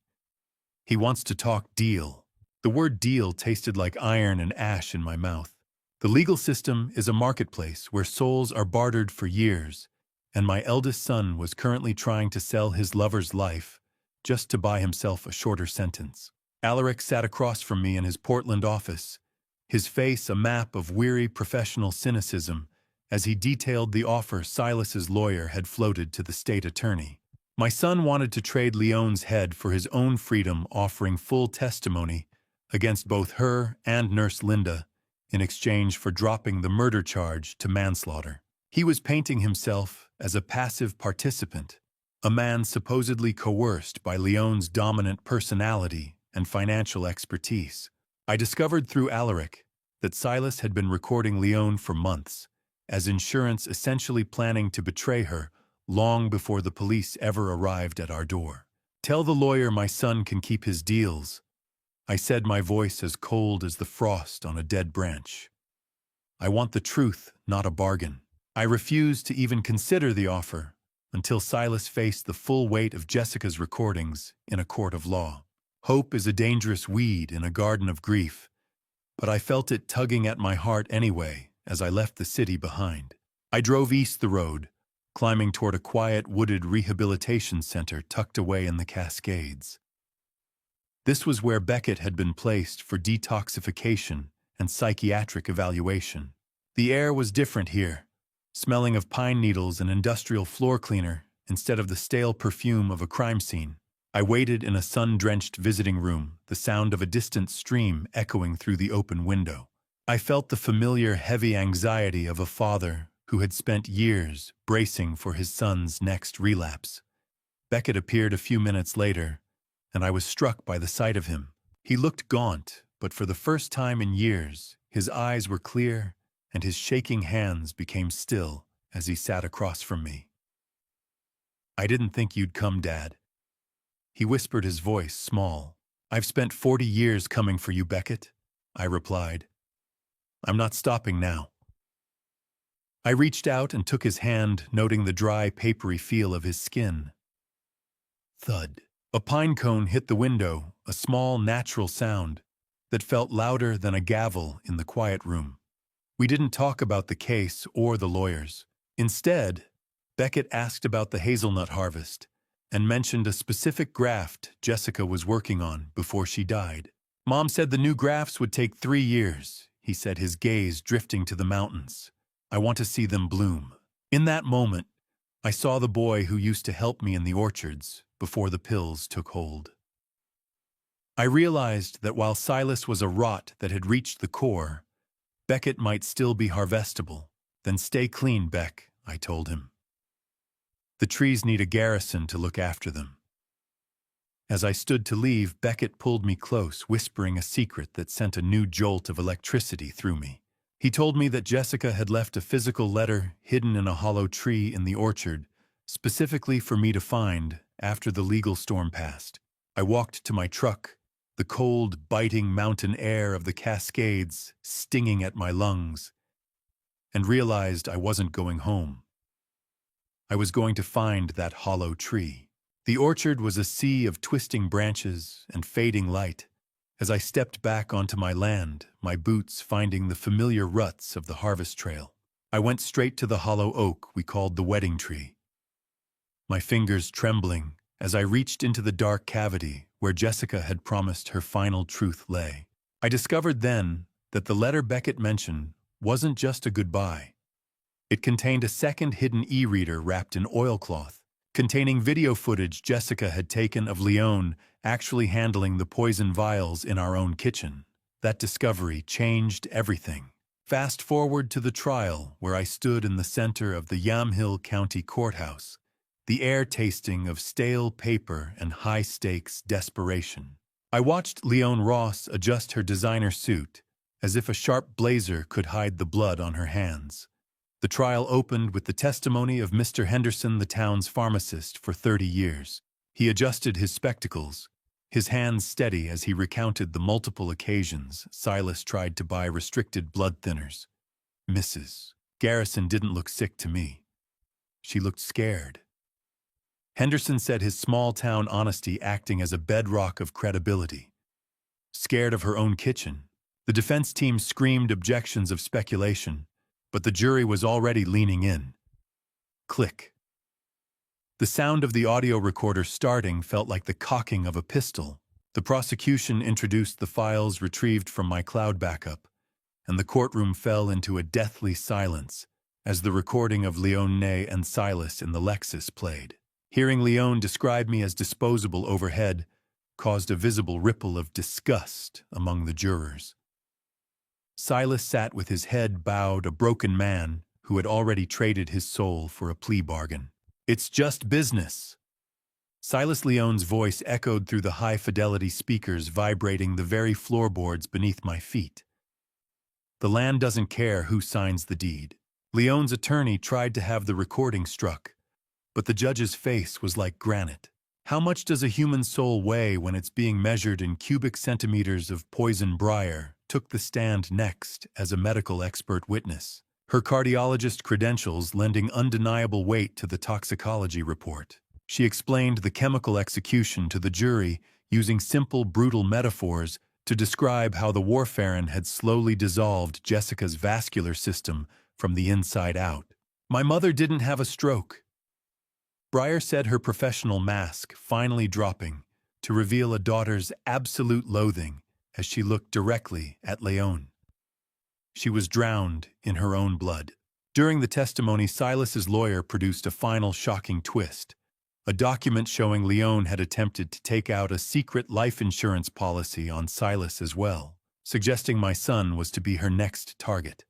He wants to talk deal. The word deal tasted like iron and ash in my mouth. The legal system is a marketplace where souls are bartered for years, and my eldest son was currently trying to sell his lover's life just to buy himself a shorter sentence. Alaric sat across from me in his Portland office, his face a map of weary professional cynicism as he detailed the offer Silas's lawyer had floated to the state attorney. My son wanted to trade Leone's head for his own freedom, offering full testimony against both her and Nurse Linda in exchange for dropping the murder charge to manslaughter. He was painting himself as a passive participant, a man supposedly coerced by Leone's dominant personality and financial expertise. I discovered through Alaric that Silas had been recording Leone for months, as insurance essentially planning to betray her long before the police ever arrived at our door. "Tell the lawyer my son can keep his deals," I said, my voice as cold as the frost on a dead branch. "I want the truth, not a bargain." I refused to even consider the offer until Silas faced the full weight of Jessica's recordings in a court of law. Hope is a dangerous weed in a garden of grief, but I felt it tugging at my heart anyway as I left the city behind. I drove east the road, climbing toward a quiet, wooded rehabilitation center tucked away in the Cascades. This was where Beckett had been placed for detoxification and psychiatric evaluation. The air was different here, smelling of pine needles and industrial floor cleaner instead of the stale perfume of a crime scene. I waited in a sun-drenched visiting room, the sound of a distant stream echoing through the open window. I felt the familiar heavy anxiety of a father who had spent years bracing for his son's next relapse. Beckett appeared a few minutes later, and I was struck by the sight of him. He looked gaunt, but for the first time in years, his eyes were clear and his shaking hands became still as he sat across from me. "I didn't think you'd come, Dad." He whispered, his voice small. "I've spent 40 years coming for you, Beckett," I replied. "I'm not stopping now." I reached out and took his hand, noting the dry, papery feel of his skin. Thud. A pine cone hit the window, a small, natural sound, that felt louder than a gavel in the quiet room. We didn't talk about the case or the lawyers. Instead, Beckett asked about the hazelnut harvest and mentioned a specific graft Jessica was working on before she died. Mom said the new grafts would take 3 years, he said, his gaze drifting to the mountains. I want to see them bloom. In that moment, I saw the boy who used to help me in the orchards before the pills took hold. I realized that while Silas was a rot that had reached the core, Beckett might still be harvestable. Then stay clean, Beck, I told him. The trees need a garrison to look after them. As I stood to leave, Beckett pulled me close, whispering a secret that sent a new jolt of electricity through me. He told me that Jessica had left a physical letter hidden in a hollow tree in the orchard, specifically for me to find after the legal storm passed. I walked to my truck, the cold, biting mountain air of the Cascades stinging at my lungs, and realized I wasn't going home. I was going to find that hollow tree. The orchard was a sea of twisting branches and fading light. As I stepped back onto my land, my boots finding the familiar ruts of the harvest trail, I went straight to the hollow oak we called the wedding tree, my fingers trembling as I reached into the dark cavity where Jessica had promised her final truth lay. I discovered then that the letter Beckett mentioned wasn't just a goodbye. It contained a second hidden e-reader wrapped in oilcloth, containing video footage Jessica had taken of Leon actually handling the poison vials in our own kitchen. That discovery changed everything. Fast forward to the trial, where I stood in the center of the Yamhill County Courthouse, the air tasting of stale paper and high-stakes desperation. I watched Leon Ross adjust her designer suit, as if a sharp blazer could hide the blood on her hands. The trial opened with the testimony of Mr. Henderson, the town's pharmacist for 30 years. He adjusted his spectacles, his hands steady as he recounted the multiple occasions Silas tried to buy restricted blood thinners. Mrs. Garrison didn't look sick to me. She looked scared. Henderson said his small-town honesty acting as a bedrock of credibility. Scared of her own kitchen, the defense team screamed objections of speculation, but the jury was already leaning in. Click. The sound of the audio recorder starting felt like the cocking of a pistol. The prosecution introduced the files retrieved from my cloud backup, and the courtroom fell into a deathly silence as the recording of Leon and Silas in the Lexus played. Hearing Leon describe me as disposable overhead caused a visible ripple of disgust among the jurors. Silas sat with his head bowed, a broken man who had already traded his soul for a plea bargain. It's just business. Silas Leon's voice echoed through the high-fidelity speakers vibrating the very floorboards beneath my feet. The land doesn't care who signs the deed. Leon's attorney tried to have the recording struck, but the judge's face was like granite. How much does a human soul weigh when it's being measured in cubic centimeters of poison briar? Took the stand next as a medical expert witness, her cardiologist credentials lending undeniable weight to the toxicology report. She explained the chemical execution to the jury using simple, brutal metaphors to describe how the warfarin had slowly dissolved Jessica's vascular system from the inside out. My mother didn't have a stroke. Briar said, her professional mask finally dropping to reveal a daughter's absolute loathing as she looked directly at Leon. She was drowned in her own blood. During the testimony, Silas's lawyer produced a final shocking twist, a document showing Leon had attempted to take out a secret life insurance policy on Silas as well, suggesting my son was to be her next target.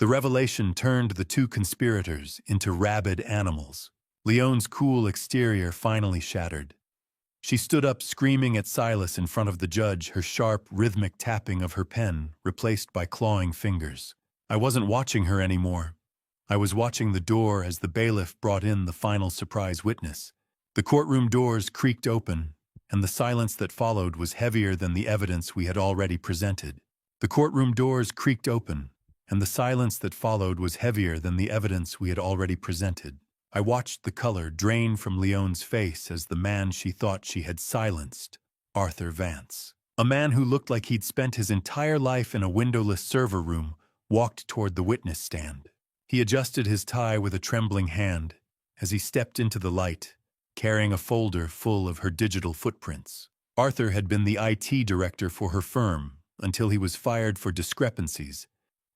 The revelation turned the two conspirators into rabid animals. Leon's cool exterior finally shattered. She stood up screaming at Silas in front of the judge, her sharp, rhythmic tapping of her pen replaced by clawing fingers. I wasn't watching her anymore. I was watching the door as the bailiff brought in the final surprise witness. The courtroom doors creaked open, and the silence that followed was heavier than the evidence we had already presented. The courtroom doors creaked open, and the silence that followed was heavier than the evidence we had already presented. I watched the color drain from Leon's face as the man she thought she had silenced, Arthur Vance, A man who looked like he'd spent his entire life in a windowless server room walked toward the witness stand. He adjusted his tie with a trembling hand as he stepped into the light, carrying a folder full of her digital footprints. Arthur had been the IT director for her firm until he was fired for discrepancies,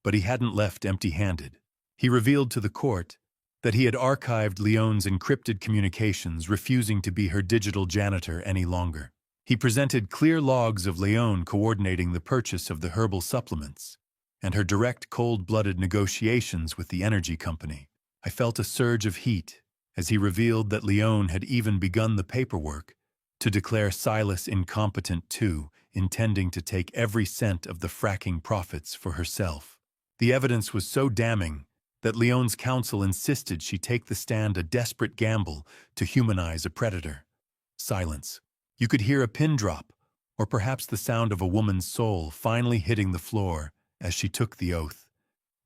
but he hadn't left empty-handed. He revealed to the court that he had archived Leone's encrypted communications, refusing to be her digital janitor any longer. He presented clear logs of Leone coordinating the purchase of the herbal supplements and her direct cold-blooded negotiations with the energy company. I felt a surge of heat as he revealed that Leone had even begun the paperwork to declare Silas incompetent too, intending to take every cent of the fracking profits for herself. The evidence was so damning that Leone's counsel insisted she take the stand, a desperate gamble to humanize a predator. Silence. You could hear a pin drop, or perhaps the sound of a woman's soul finally hitting the floor as she took the oath.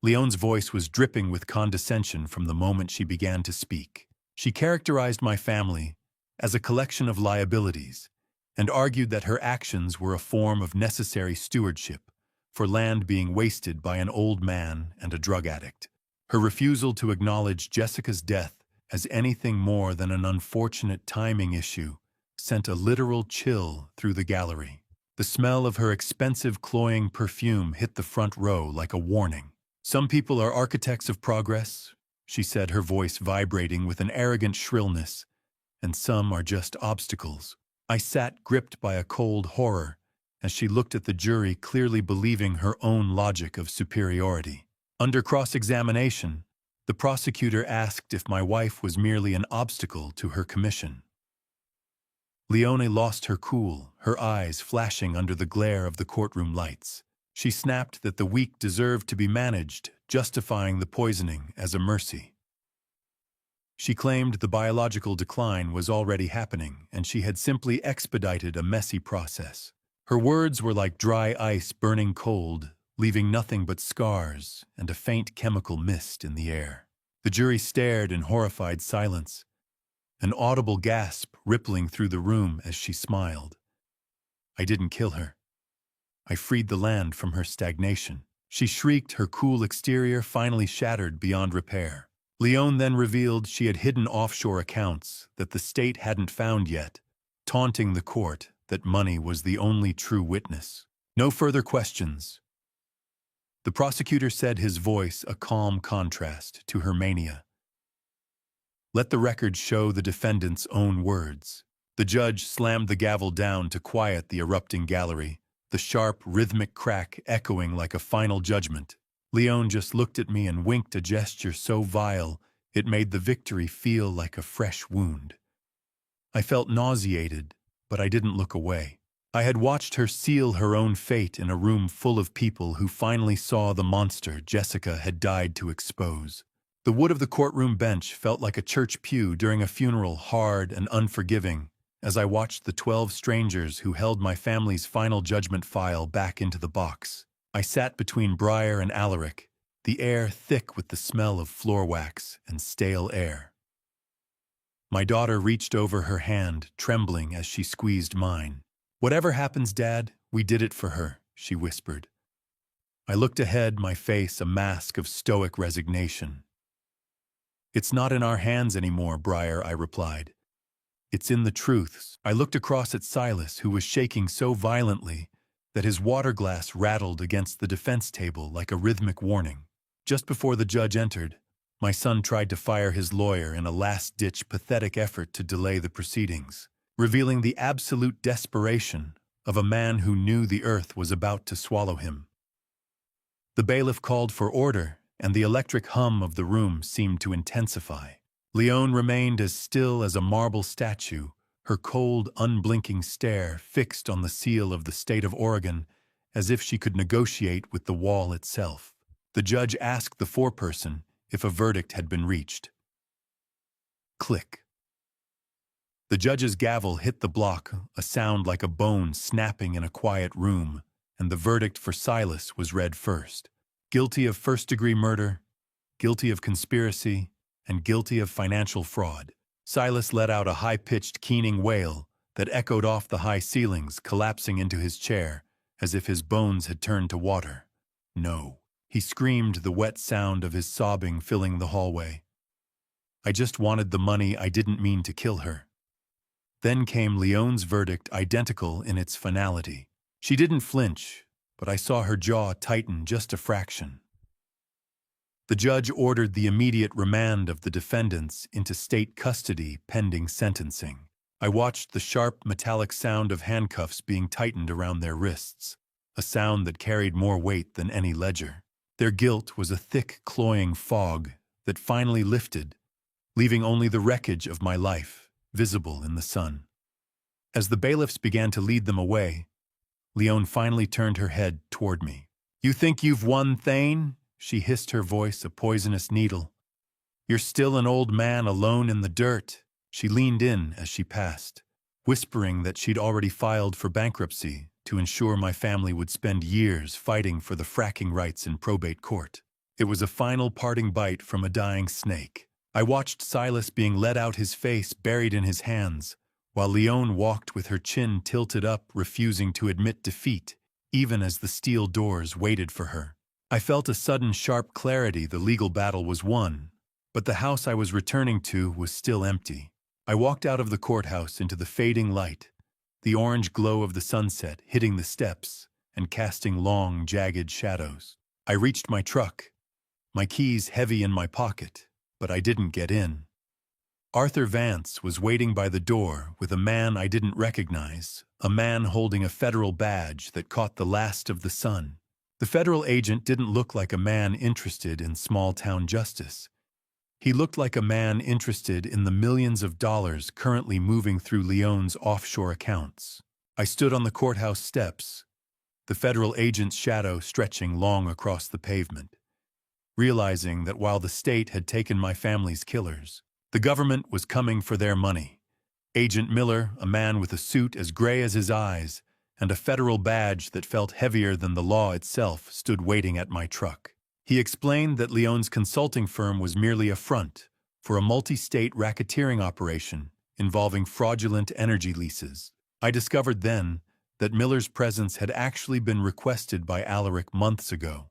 Leone's voice was dripping with condescension from the moment she began to speak. She characterized my family as a collection of liabilities and argued that her actions were a form of necessary stewardship for land being wasted by an old man and a drug addict. Her refusal to acknowledge Jessica's death as anything more than an unfortunate timing issue sent a literal chill through the gallery. The smell of her expensive cloying perfume hit the front row like a warning. "Some people are architects of progress," she said, her voice vibrating with an arrogant shrillness, "and some are just obstacles." I sat gripped by a cold horror as she looked at the jury, clearly believing her own logic of superiority. Under cross-examination, the prosecutor asked if my wife was merely an obstacle to her commission. Leone lost her cool, her eyes flashing under the glare of the courtroom lights. She snapped that the weak deserved to be managed, justifying the poisoning as a mercy. She claimed the biological decline was already happening, and she had simply expedited a messy process. Her words were like dry ice burning cold, leaving nothing but scars and a faint chemical mist in the air. The jury stared in horrified silence, an audible gasp rippling through the room as she smiled. "I didn't kill her. I freed the land from her stagnation," she shrieked, her cool exterior finally shattered beyond repair. Leone then revealed she had hidden offshore accounts that the state hadn't found yet, taunting the court that money was the only true witness. No further questions. The prosecutor said, his voice a calm contrast to her mania. "Let the record show the defendant's own words." The judge slammed the gavel down to quiet the erupting gallery, the sharp, rhythmic crack echoing like a final judgment. Leone just looked at me and winked, a gesture so vile it made the victory feel like a fresh wound. I felt nauseated, but I didn't look away. I had watched her seal her own fate in a room full of people who finally saw the monster Jessica had died to expose. The wood of the courtroom bench felt like a church pew during a funeral, hard and unforgiving, as I watched the 12 strangers who held my family's final judgment file back into the box. I sat between Briar and Alaric, the air thick with the smell of floor wax and stale air. My daughter reached over her hand, trembling as she squeezed mine. "Whatever happens, Dad, we did it for her," she whispered. I looked ahead, my face a mask of stoic resignation. "It's not in our hands anymore, Briar," I replied. "It's in the truths." I looked across at Silas, who was shaking so violently that his water glass rattled against the defense table like a rhythmic warning. Just before the judge entered, my son tried to fire his lawyer in a last-ditch, pathetic effort to delay the proceedings, revealing the absolute desperation of a man who knew the earth was about to swallow him. The bailiff called for order, and the electric hum of the room seemed to intensify. Leone remained as still as a marble statue, her cold, unblinking stare fixed on the seal of the state of Oregon, as if she could negotiate with the wall itself. The judge asked the foreperson if a verdict had been reached. Click. The judge's gavel hit the block, a sound like a bone snapping in a quiet room, and the verdict for Silas was read first. Guilty of first-degree murder, guilty of conspiracy, and guilty of financial fraud. Silas let out a high-pitched, keening wail that echoed off the high ceilings, collapsing into his chair as if his bones had turned to water. No, he screamed, the wet sound of his sobbing filling the hallway. I just wanted the money, I didn't mean to kill her. Then came Leone's verdict, identical in its finality. She didn't flinch, but I saw her jaw tighten just a fraction. The judge ordered the immediate remand of the defendants into state custody pending sentencing. I watched the sharp, metallic sound of handcuffs being tightened around their wrists, a sound that carried more weight than any ledger. Their guilt was a thick, cloying fog that finally lifted, leaving only the wreckage of my life visible in the sun. As the bailiffs began to lead them away, Leone finally turned her head toward me. "You think you've won, Thane?" She hissed, her voice a poisonous needle. "You're still an old man alone in the dirt." She leaned in as she passed, whispering that she'd already filed for bankruptcy to ensure my family would spend years fighting for the fracking rights in probate court. It was a final parting bite from a dying snake. I watched Silas being led out, his face buried in his hands, while Leone walked with her chin tilted up, refusing to admit defeat, even as the steel doors waited for her. I felt a sudden sharp clarity. The legal battle was won, but the house I was returning to was still empty. I walked out of the courthouse into the fading light, the orange glow of the sunset hitting the steps and casting long, jagged shadows. I reached my truck, my keys heavy in my pocket, but I didn't get in. Arthur Vance was waiting by the door with a man I didn't recognize, a man holding a federal badge that caught the last of the sun. The federal agent didn't look like a man interested in small-town justice. He looked like a man interested in the millions of dollars currently moving through Leone's offshore accounts. I stood on the courthouse steps, the federal agent's shadow stretching long across the pavement, realizing that while the state had taken my family's killers, the government was coming for their money. Agent Miller, a man with a suit as gray as his eyes and a federal badge that felt heavier than the law itself, stood waiting at my truck. He explained that Leone's consulting firm was merely a front for a multi-state racketeering operation involving fraudulent energy leases. I discovered then that Miller's presence had actually been requested by Alaric months ago.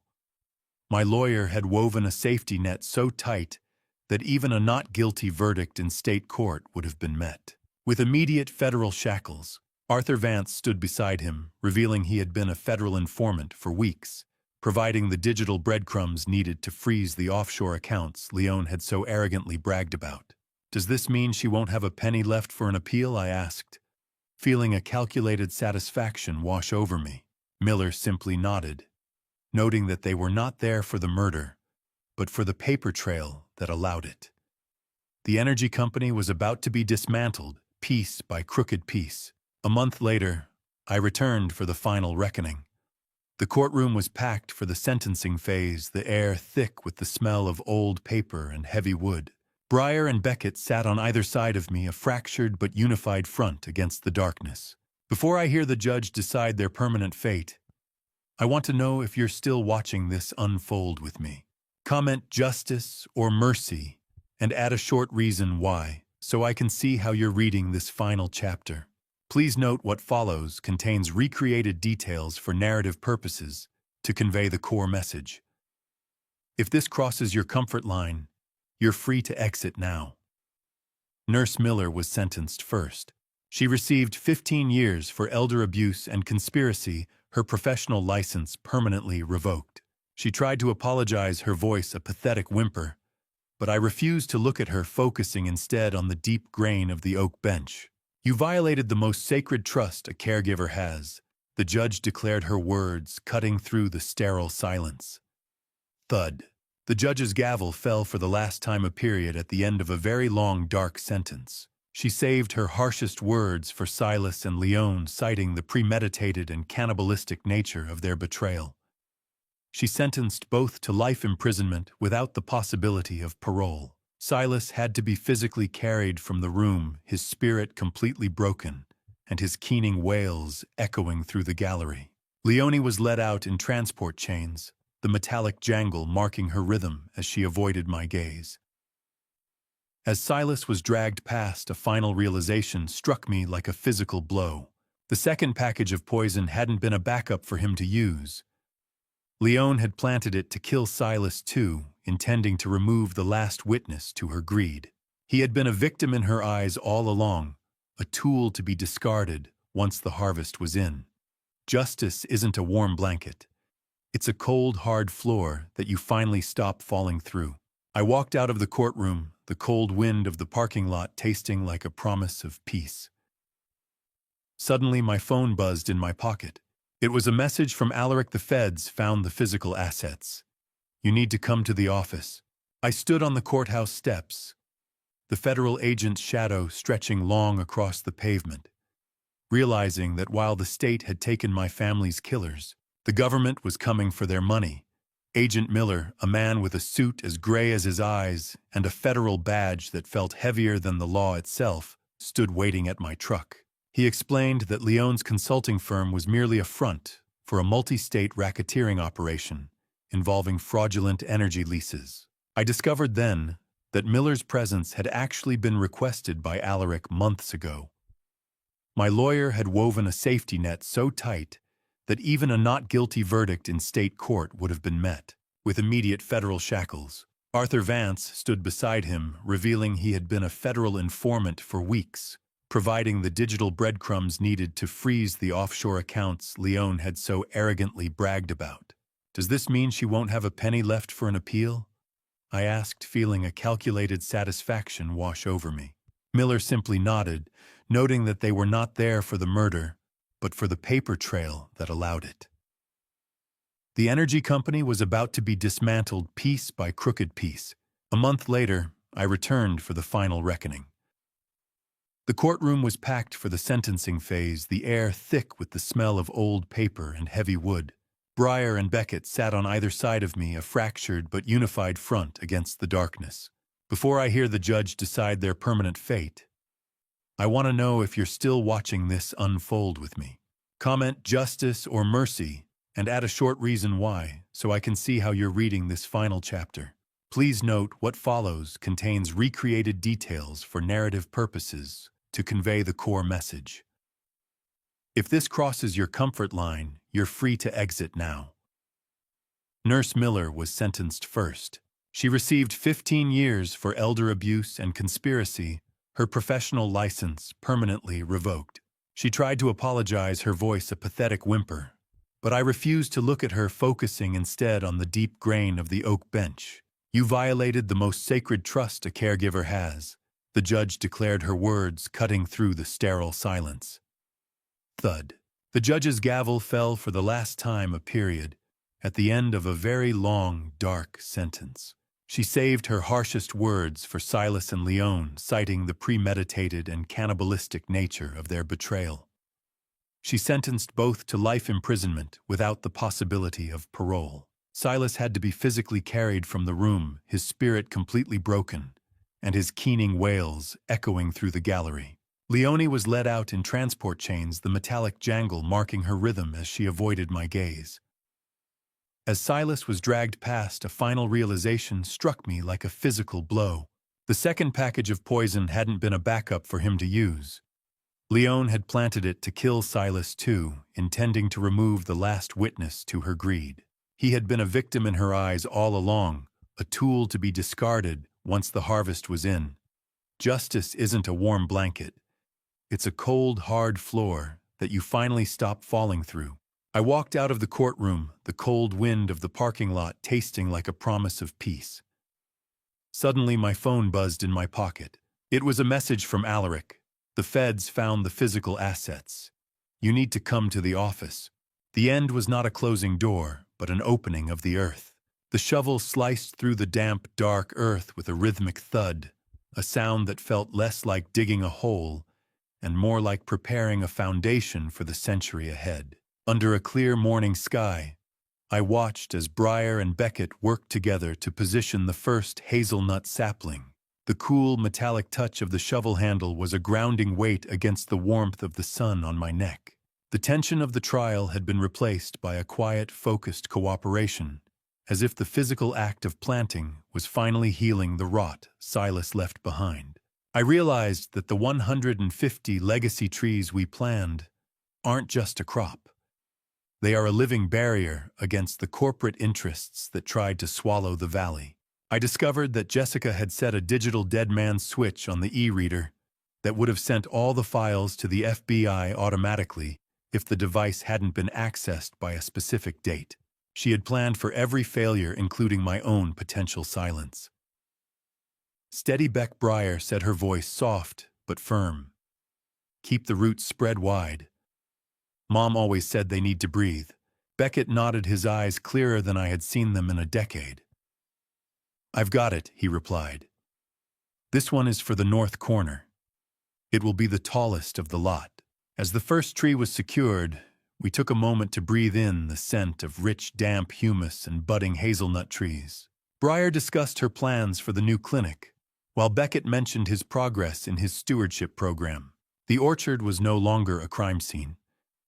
My lawyer had woven a safety net so tight that even a not guilty verdict in state court would have been met. With immediate federal shackles, Arthur Vance stood beside him, revealing he had been a federal informant for weeks, providing the digital breadcrumbs needed to freeze the offshore accounts Leone had so arrogantly bragged about. "Does this mean she won't have a penny left for an appeal?" I asked, feeling a calculated satisfaction wash over me. Miller simply nodded, noting that they were not there for the murder, but for the paper trail that allowed it. The energy company was about to be dismantled, piece by crooked piece. A month later, I returned for the final reckoning. The courtroom was packed for the sentencing phase, the air thick with the smell of old paper and heavy wood. Breyer and Beckett sat on either side of me, a fractured but unified front against the darkness. Before I hear the judge decide their permanent fate, I want to know if you're still watching this unfold with me. Comment justice or mercy and add a short reason why, so I can see how you're reading this final chapter. Please note what follows contains recreated details for narrative purposes to convey the core message. If this crosses your comfort line, you're free to exit now. Nurse Miller was sentenced first. She received 15 years for elder abuse and conspiracy, her professional license permanently revoked. She tried to apologize, her voice a pathetic whimper, but I refused to look at her, focusing instead on the deep grain of the oak bench. "You violated the most sacred trust a caregiver has," the judge declared, her words cutting through the sterile silence. Thud. The judge's gavel fell for the last time, a period at the end of a very long, dark sentence. She saved her harshest words for Silas and Leone, citing the premeditated and cannibalistic nature of their betrayal. She sentenced both to life imprisonment without the possibility of parole. Silas had to be physically carried from the room, his spirit completely broken, and his keening wails echoing through the gallery. Leone was led out in transport chains, the metallic jangle marking her rhythm as she avoided my gaze. As Silas was dragged past, a final realization struck me like a physical blow. The second package of poison hadn't been a backup for him to use. Leone had planted it to kill Silas too, intending to remove the last witness to her greed. He had been a victim in her eyes all along, a tool to be discarded once the harvest was in. Justice isn't a warm blanket. It's a cold, hard floor that you finally stop falling through. I walked out of the courtroom, the cold wind of the parking lot tasting like a promise of peace. Suddenly, my phone buzzed in my pocket. It was a message from Alaric. The feds found the physical assets. You need to come to the office. I stood on the courthouse steps, the federal agent's shadow stretching long across the pavement, realizing that while the state had taken my family's killers, the government was coming for their money. Agent Miller, a man with a suit as gray as his eyes and a federal badge that felt heavier than the law itself, stood waiting at my truck. He explained that Leone's consulting firm was merely a front for a multi-state racketeering operation involving fraudulent energy leases. I discovered then that Miller's presence had actually been requested by Alaric months ago. My lawyer had woven a safety net so tight that even a not guilty verdict in state court would have been met with immediate federal shackles. Arthur Vance stood beside him, revealing he had been a federal informant for weeks, providing the digital breadcrumbs needed to freeze the offshore accounts Leone had so arrogantly bragged about. Does this mean she won't have a penny left for an appeal? I asked, feeling a calculated satisfaction wash over me. Miller simply nodded, noting that they were not there for the murder, but for the paper trail that allowed it. The energy company was about to be dismantled piece by crooked piece. A month later, I returned for the final reckoning. The courtroom was packed for the sentencing phase, the air thick with the smell of old paper and heavy wood. Breyer and Beckett sat on either side of me, a fractured but unified front against the darkness. Before I hear the judge decide their permanent fate, I want to know if you're still watching this unfold with me. Comment justice or mercy and add a short reason why, so I can see how you're reading this final chapter. Please note what follows contains recreated details for narrative purposes to convey the core message. If this crosses your comfort line, you're free to exit now. Nurse Miller was sentenced first. She received 15 years for elder abuse and conspiracy, her professional license permanently revoked. She tried to apologize, her voice a pathetic whimper, but I refused to look at her, focusing instead on the deep grain of the oak bench. You violated the most sacred trust a caregiver has, the judge declared, her words cutting through the sterile silence. Thud. The judge's gavel fell for the last time, a period, at the end of a very long, dark sentence. She saved her harshest words for Silas and Leone, citing the premeditated and cannibalistic nature of their betrayal. She sentenced both to life imprisonment without the possibility of parole. Silas had to be physically carried from the room, his spirit completely broken, and his keening wails echoing through the gallery. Leone was led out in transport chains, the metallic jangle marking her rhythm as she avoided my gaze. As Silas was dragged past, a final realization struck me like a physical blow. The second package of poison hadn't been a backup for him to use. Leone had planted it to kill Silas too, intending to remove the last witness to her greed. He had been a victim in her eyes all along, a tool to be discarded once the harvest was in. Justice isn't a warm blanket. It's a cold, hard floor that you finally stop falling through. I walked out of the courtroom, the cold wind of the parking lot tasting like a promise of peace. Suddenly, my phone buzzed in my pocket. It was a message from Alaric. The feds found the physical assets. You need to come to the office. The end was not a closing door, but an opening of the earth. The shovel sliced through the damp, dark earth with a rhythmic thud, a sound that felt less like digging a hole and more like preparing a foundation for the century ahead. Under a clear morning sky, I watched as Breyer and Beckett worked together to position the first hazelnut sapling. The cool, metallic touch of the shovel handle was a grounding weight against the warmth of the sun on my neck. The tension of the trial had been replaced by a quiet, focused cooperation, as if the physical act of planting was finally healing the rot Silas left behind. I realized that the 150 legacy trees we planned aren't just a crop. They are a living barrier against the corporate interests that tried to swallow the valley. I discovered that Jessica had set a digital dead man switch on the e-reader that would have sent all the files to the FBI automatically if the device hadn't been accessed by a specific date. She had planned for every failure, including my own potential silence. Steady Beck Breyer said, her voice soft but firm. Keep the roots spread wide. Mom always said they need to breathe. Beckett nodded, his eyes clearer than I had seen them in a decade. I've got it, he replied. This one is for the north corner. It will be the tallest of the lot. As the first tree was secured, we took a moment to breathe in the scent of rich, damp humus and budding hazelnut trees. Breyer discussed her plans for the new clinic, while Beckett mentioned his progress in his stewardship program. The orchard was no longer a crime scene.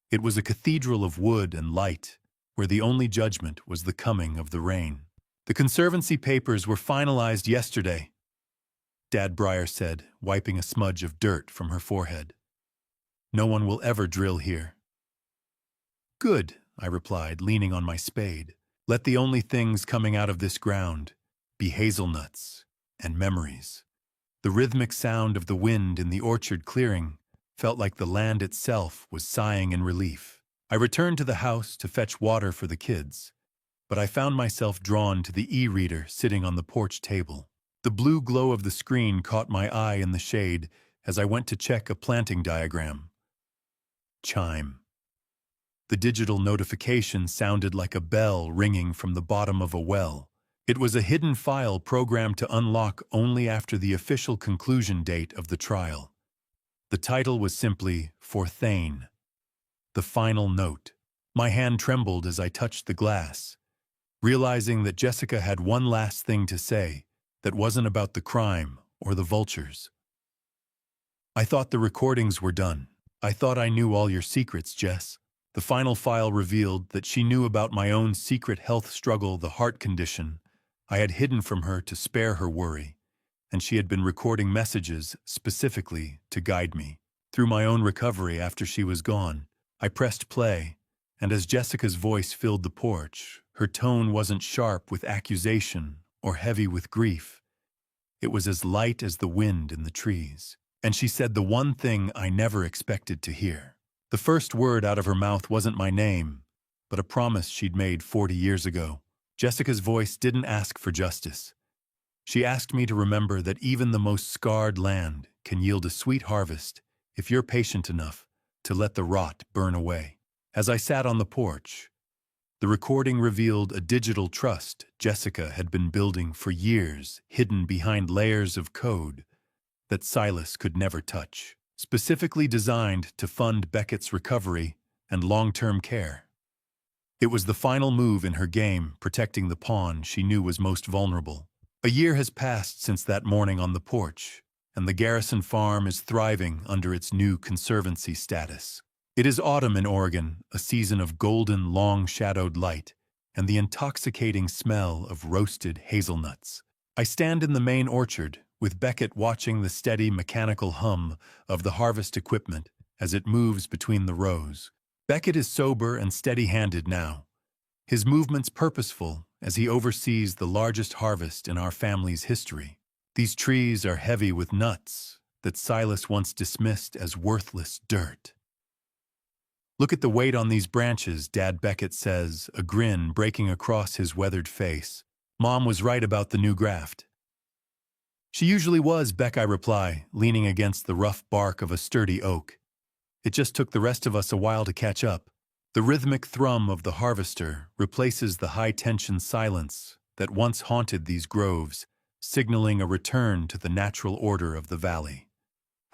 It was a cathedral of wood and light, where the only judgment was the coming of the rain. The conservancy papers were finalized yesterday, Dad Breyer said, wiping a smudge of dirt from her forehead. No one will ever drill here. Good, I replied, leaning on my spade. Let the only things coming out of this ground be hazelnuts and memories. The rhythmic sound of the wind in the orchard clearing felt like the land itself was sighing in relief. I returned to the house to fetch water for the kids, but I found myself drawn to the e-reader sitting on the porch table. The blue glow of the screen caught my eye in the shade as I went to check a planting diagram. Chime. The digital notification sounded like a bell ringing from the bottom of a well. It was a hidden file programmed to unlock only after the official conclusion date of the trial. The title was simply For Thane, the final note. My hand trembled as I touched the glass, realizing that Jessica had one last thing to say that wasn't about the crime or the vultures. I thought the recordings were done. I thought I knew all your secrets, Jess. The final file revealed that she knew about my own secret health struggle, the heart condition I had hidden from her to spare her worry, and she had been recording messages specifically to guide me through my own recovery after she was gone. I pressed play, and as Jessica's voice filled the porch, her tone wasn't sharp with accusation or heavy with grief. It was as light as the wind in the trees. And she said the one thing I never expected to hear. The first word out of her mouth wasn't my name, but a promise she'd made 40 years ago. Jessica's voice didn't ask for justice. She asked me to remember that even the most scarred land can yield a sweet harvest if you're patient enough to let the rot burn away. As I sat on the porch, the recording revealed a digital trust Jessica had been building for years, hidden behind layers of code that Silas could never touch, specifically designed to fund Beckett's recovery and long-term care. It was the final move in her game, protecting the pawn she knew was most vulnerable. A year has passed since that morning on the porch, and the Garrison farm is thriving under its new conservancy status. It is autumn in Oregon, a season of golden, long-shadowed light, and the intoxicating smell of roasted hazelnuts. I stand in the main orchard, with Beckett watching the steady mechanical hum of the harvest equipment as it moves between the rows. Beckett is sober and steady-handed now, his movements purposeful as he oversees the largest harvest in our family's history. These trees are heavy with nuts that Silas once dismissed as worthless dirt. Look at the weight on these branches, Dad Beckett says, a grin breaking across his weathered face. Mom was right about the new graft. She usually was, Beck, I reply, leaning against the rough bark of a sturdy oak. It just took the rest of us a while to catch up. The rhythmic thrum of the harvester replaces the high-tension silence that once haunted these groves, signaling a return to the natural order of the valley.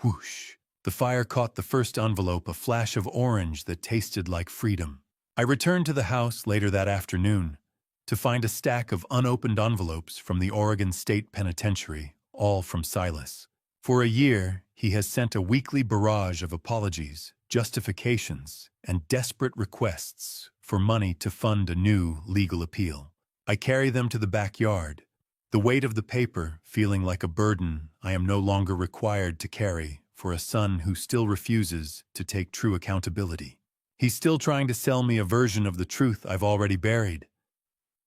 Whoosh! The fire caught the first envelope, a flash of orange that tasted like freedom. I returned to the house later that afternoon to find a stack of unopened envelopes from the Oregon State Penitentiary, all from Silas. For a year, he has sent a weekly barrage of apologies, justifications, and desperate requests for money to fund a new legal appeal. I carry them to the backyard, the weight of the paper feeling like a burden I am no longer required to carry for a son who still refuses to take true accountability. He's still trying to sell me a version of the truth I've already buried.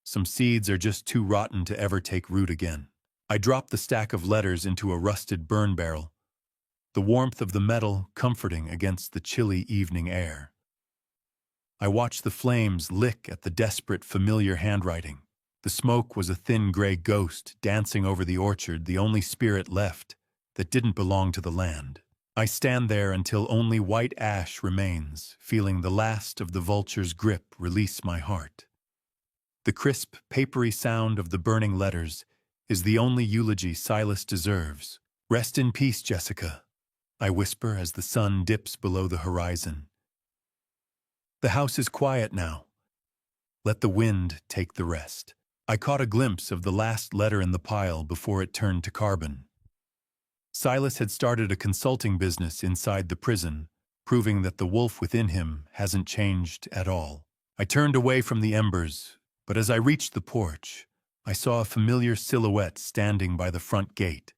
Some seeds are just too rotten to ever take root again. I drop the stack of letters into a rusted burn barrel, the warmth of the metal comforting against the chilly evening air. I watch the flames lick at the desperate, familiar handwriting. The smoke was a thin gray ghost dancing over the orchard, the only spirit left that didn't belong to the land. I stand there until only white ash remains, feeling the last of the vulture's grip release my heart. The crisp, papery sound of the burning letters is the only eulogy Silas deserves. "Rest in peace, Jessica," I whisper as the sun dips below the horizon. The house is quiet now. Let the wind take the rest. I caught a glimpse of the last letter in the pile before it turned to carbon. Silas had started a consulting business inside the prison, proving that the wolf within him hasn't changed at all. I turned away from the embers, but as I reached the porch, I saw a familiar silhouette standing by the front gate.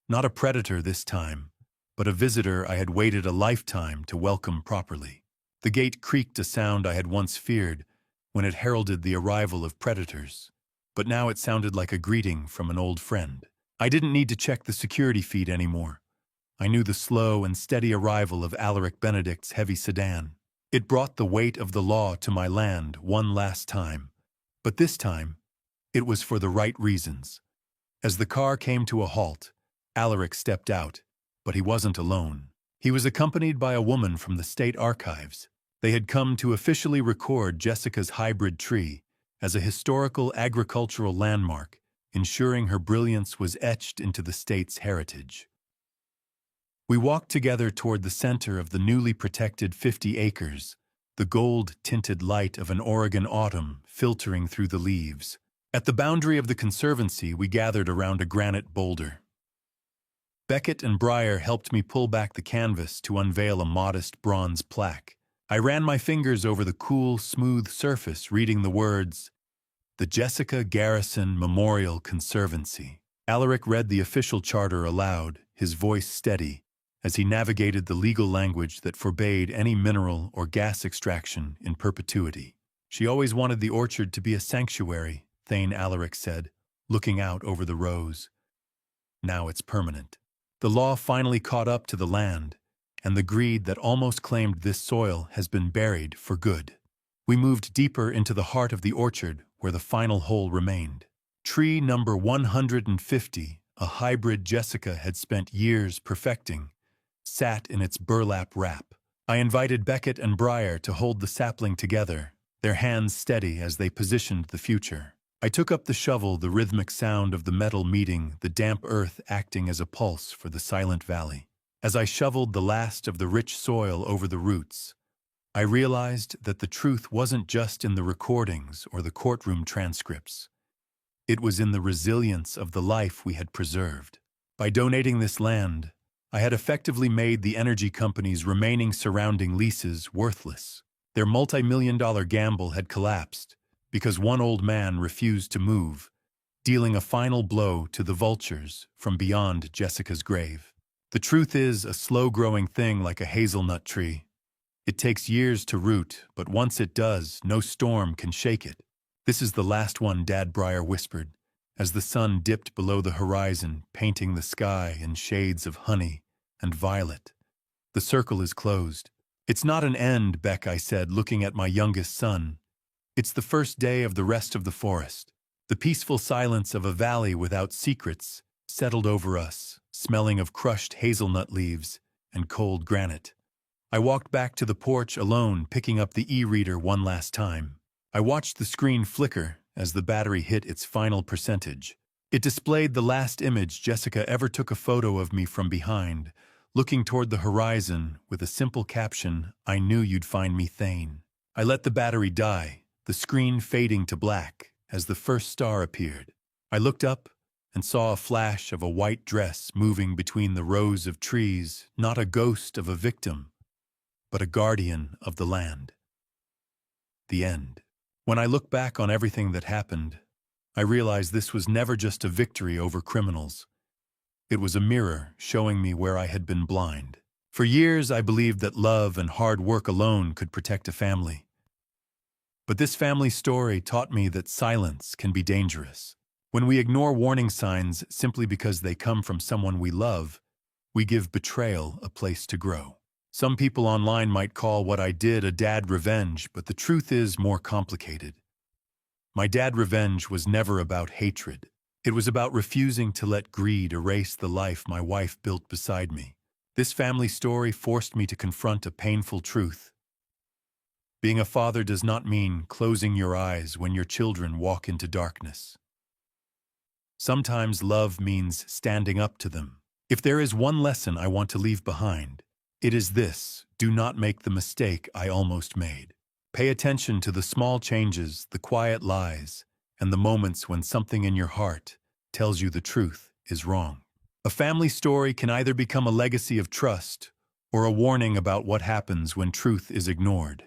Not a predator this time, but a visitor I had waited a lifetime to welcome properly. The gate creaked, a sound I had once feared when it heralded the arrival of predators, but now it sounded like a greeting from an old friend. I didn't need to check the security feed anymore. I knew the slow and steady arrival of Alaric Benedict's heavy sedan. It brought the weight of the law to my land one last time, but this time, it was for the right reasons. As the car came to a halt, Alaric stepped out, but he wasn't alone. He was accompanied by a woman from the state archives. They had come to officially record Jessica's hybrid tree as a historical agricultural landmark, ensuring her brilliance was etched into the state's heritage. We walked together toward the center of the newly protected 50 acres, the gold-tinted light of an Oregon autumn filtering through the leaves. At the boundary of the conservancy, we gathered around a granite boulder. Beckett and Breyer helped me pull back the canvas to unveil a modest bronze plaque. I ran my fingers over the cool, smooth surface, reading the words, "The Jessica Garrison Memorial Conservancy." Alaric read the official charter aloud, his voice steady, as he navigated the legal language that forbade any mineral or gas extraction in perpetuity. "She always wanted the orchard to be a sanctuary," Thane Alaric said, looking out over the rows. "Now it's permanent. The law finally caught up to the land, and the greed that almost claimed this soil has been buried for good." We moved deeper into the heart of the orchard, where the final hole remained. Tree number 150, a hybrid Jessica had spent years perfecting, sat in its burlap wrap. I invited Beckett and Breyer to hold the sapling together, their hands steady as they positioned the future. I took up the shovel, the rhythmic sound of the metal meeting, the damp earth acting as a pulse for the silent valley. As I shoveled the last of the rich soil over the roots, I realized that the truth wasn't just in the recordings or the courtroom transcripts. It was in the resilience of the life we had preserved. By donating this land, I had effectively made the energy company's remaining surrounding leases worthless. Their multi-million-dollar gamble had collapsed because one old man refused to move, dealing a final blow to the vultures from beyond Jessica's grave. The truth is a slow-growing thing like a hazelnut tree. It takes years to root, but once it does, no storm can shake it. "This is the last one," Dad Breyer whispered, as the sun dipped below the horizon, painting the sky in shades of honey and violet. "The circle is closed." "It's not an end," Beck, I said, looking at my youngest son. "It's the first day of the rest of the forest." The peaceful silence of a valley without secrets settled over us, smelling of crushed hazelnut leaves and cold granite. I walked back to the porch alone, picking up the e-reader one last time. I watched the screen flicker as the battery hit its final percentage. It displayed the last image Jessica ever took, a photo of me from behind, looking toward the horizon with a simple caption, "I knew you'd find me, Thane." I let the battery die, the screen fading to black as the first star appeared. I looked up and saw a flash of a white dress moving between the rows of trees, not a ghost of a victim, but a guardian of the land. The end. When I look back on everything that happened, I realize this was never just a victory over criminals. It was a mirror showing me where I had been blind. For years, I believed that love and hard work alone could protect a family. But this family story taught me that silence can be dangerous. When we ignore warning signs simply because they come from someone we love, we give betrayal a place to grow. Some people online might call what I did a dad revenge, but the truth is more complicated. My dad revenge was never about hatred. It was about refusing to let greed erase the life my wife built beside me. This family story forced me to confront a painful truth. Being a father does not mean closing your eyes when your children walk into darkness. Sometimes love means standing up to them. If there is one lesson I want to leave behind, it is this: do not make the mistake I almost made. Pay attention to the small changes, the quiet lies, and the moments when something in your heart tells you the truth is wrong. A family story can either become a legacy of trust or a warning about what happens when truth is ignored.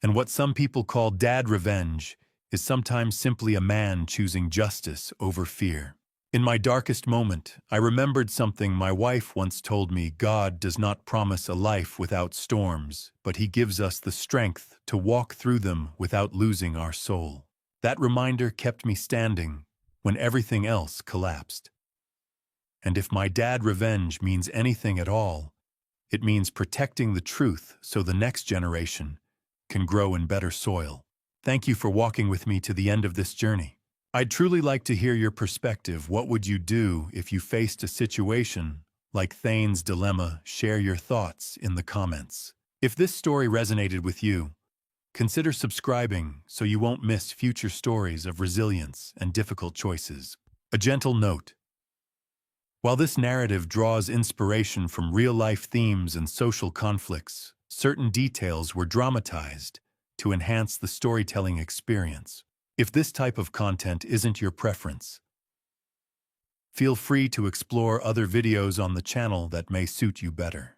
And what some people call dad revenge is sometimes simply a man choosing justice over fear. In my darkest moment, I remembered something my wife once told me: God does not promise a life without storms, but He gives us the strength to walk through them without losing our soul. That reminder kept me standing when everything else collapsed. And if my dad revenge means anything at all, it means protecting the truth so the next generation can grow in better soil. Thank you for walking with me to the end of this journey. I'd truly like to hear your perspective. What would you do if you faced a situation like Thane's dilemma? Share your thoughts in the comments. If this story resonated with you, consider subscribing so you won't miss future stories of resilience and difficult choices. A gentle note: while this narrative draws inspiration from real-life themes and social conflicts, certain details were dramatized to enhance the storytelling experience. If this type of content isn't your preference, feel free to explore other videos on the channel that may suit you better.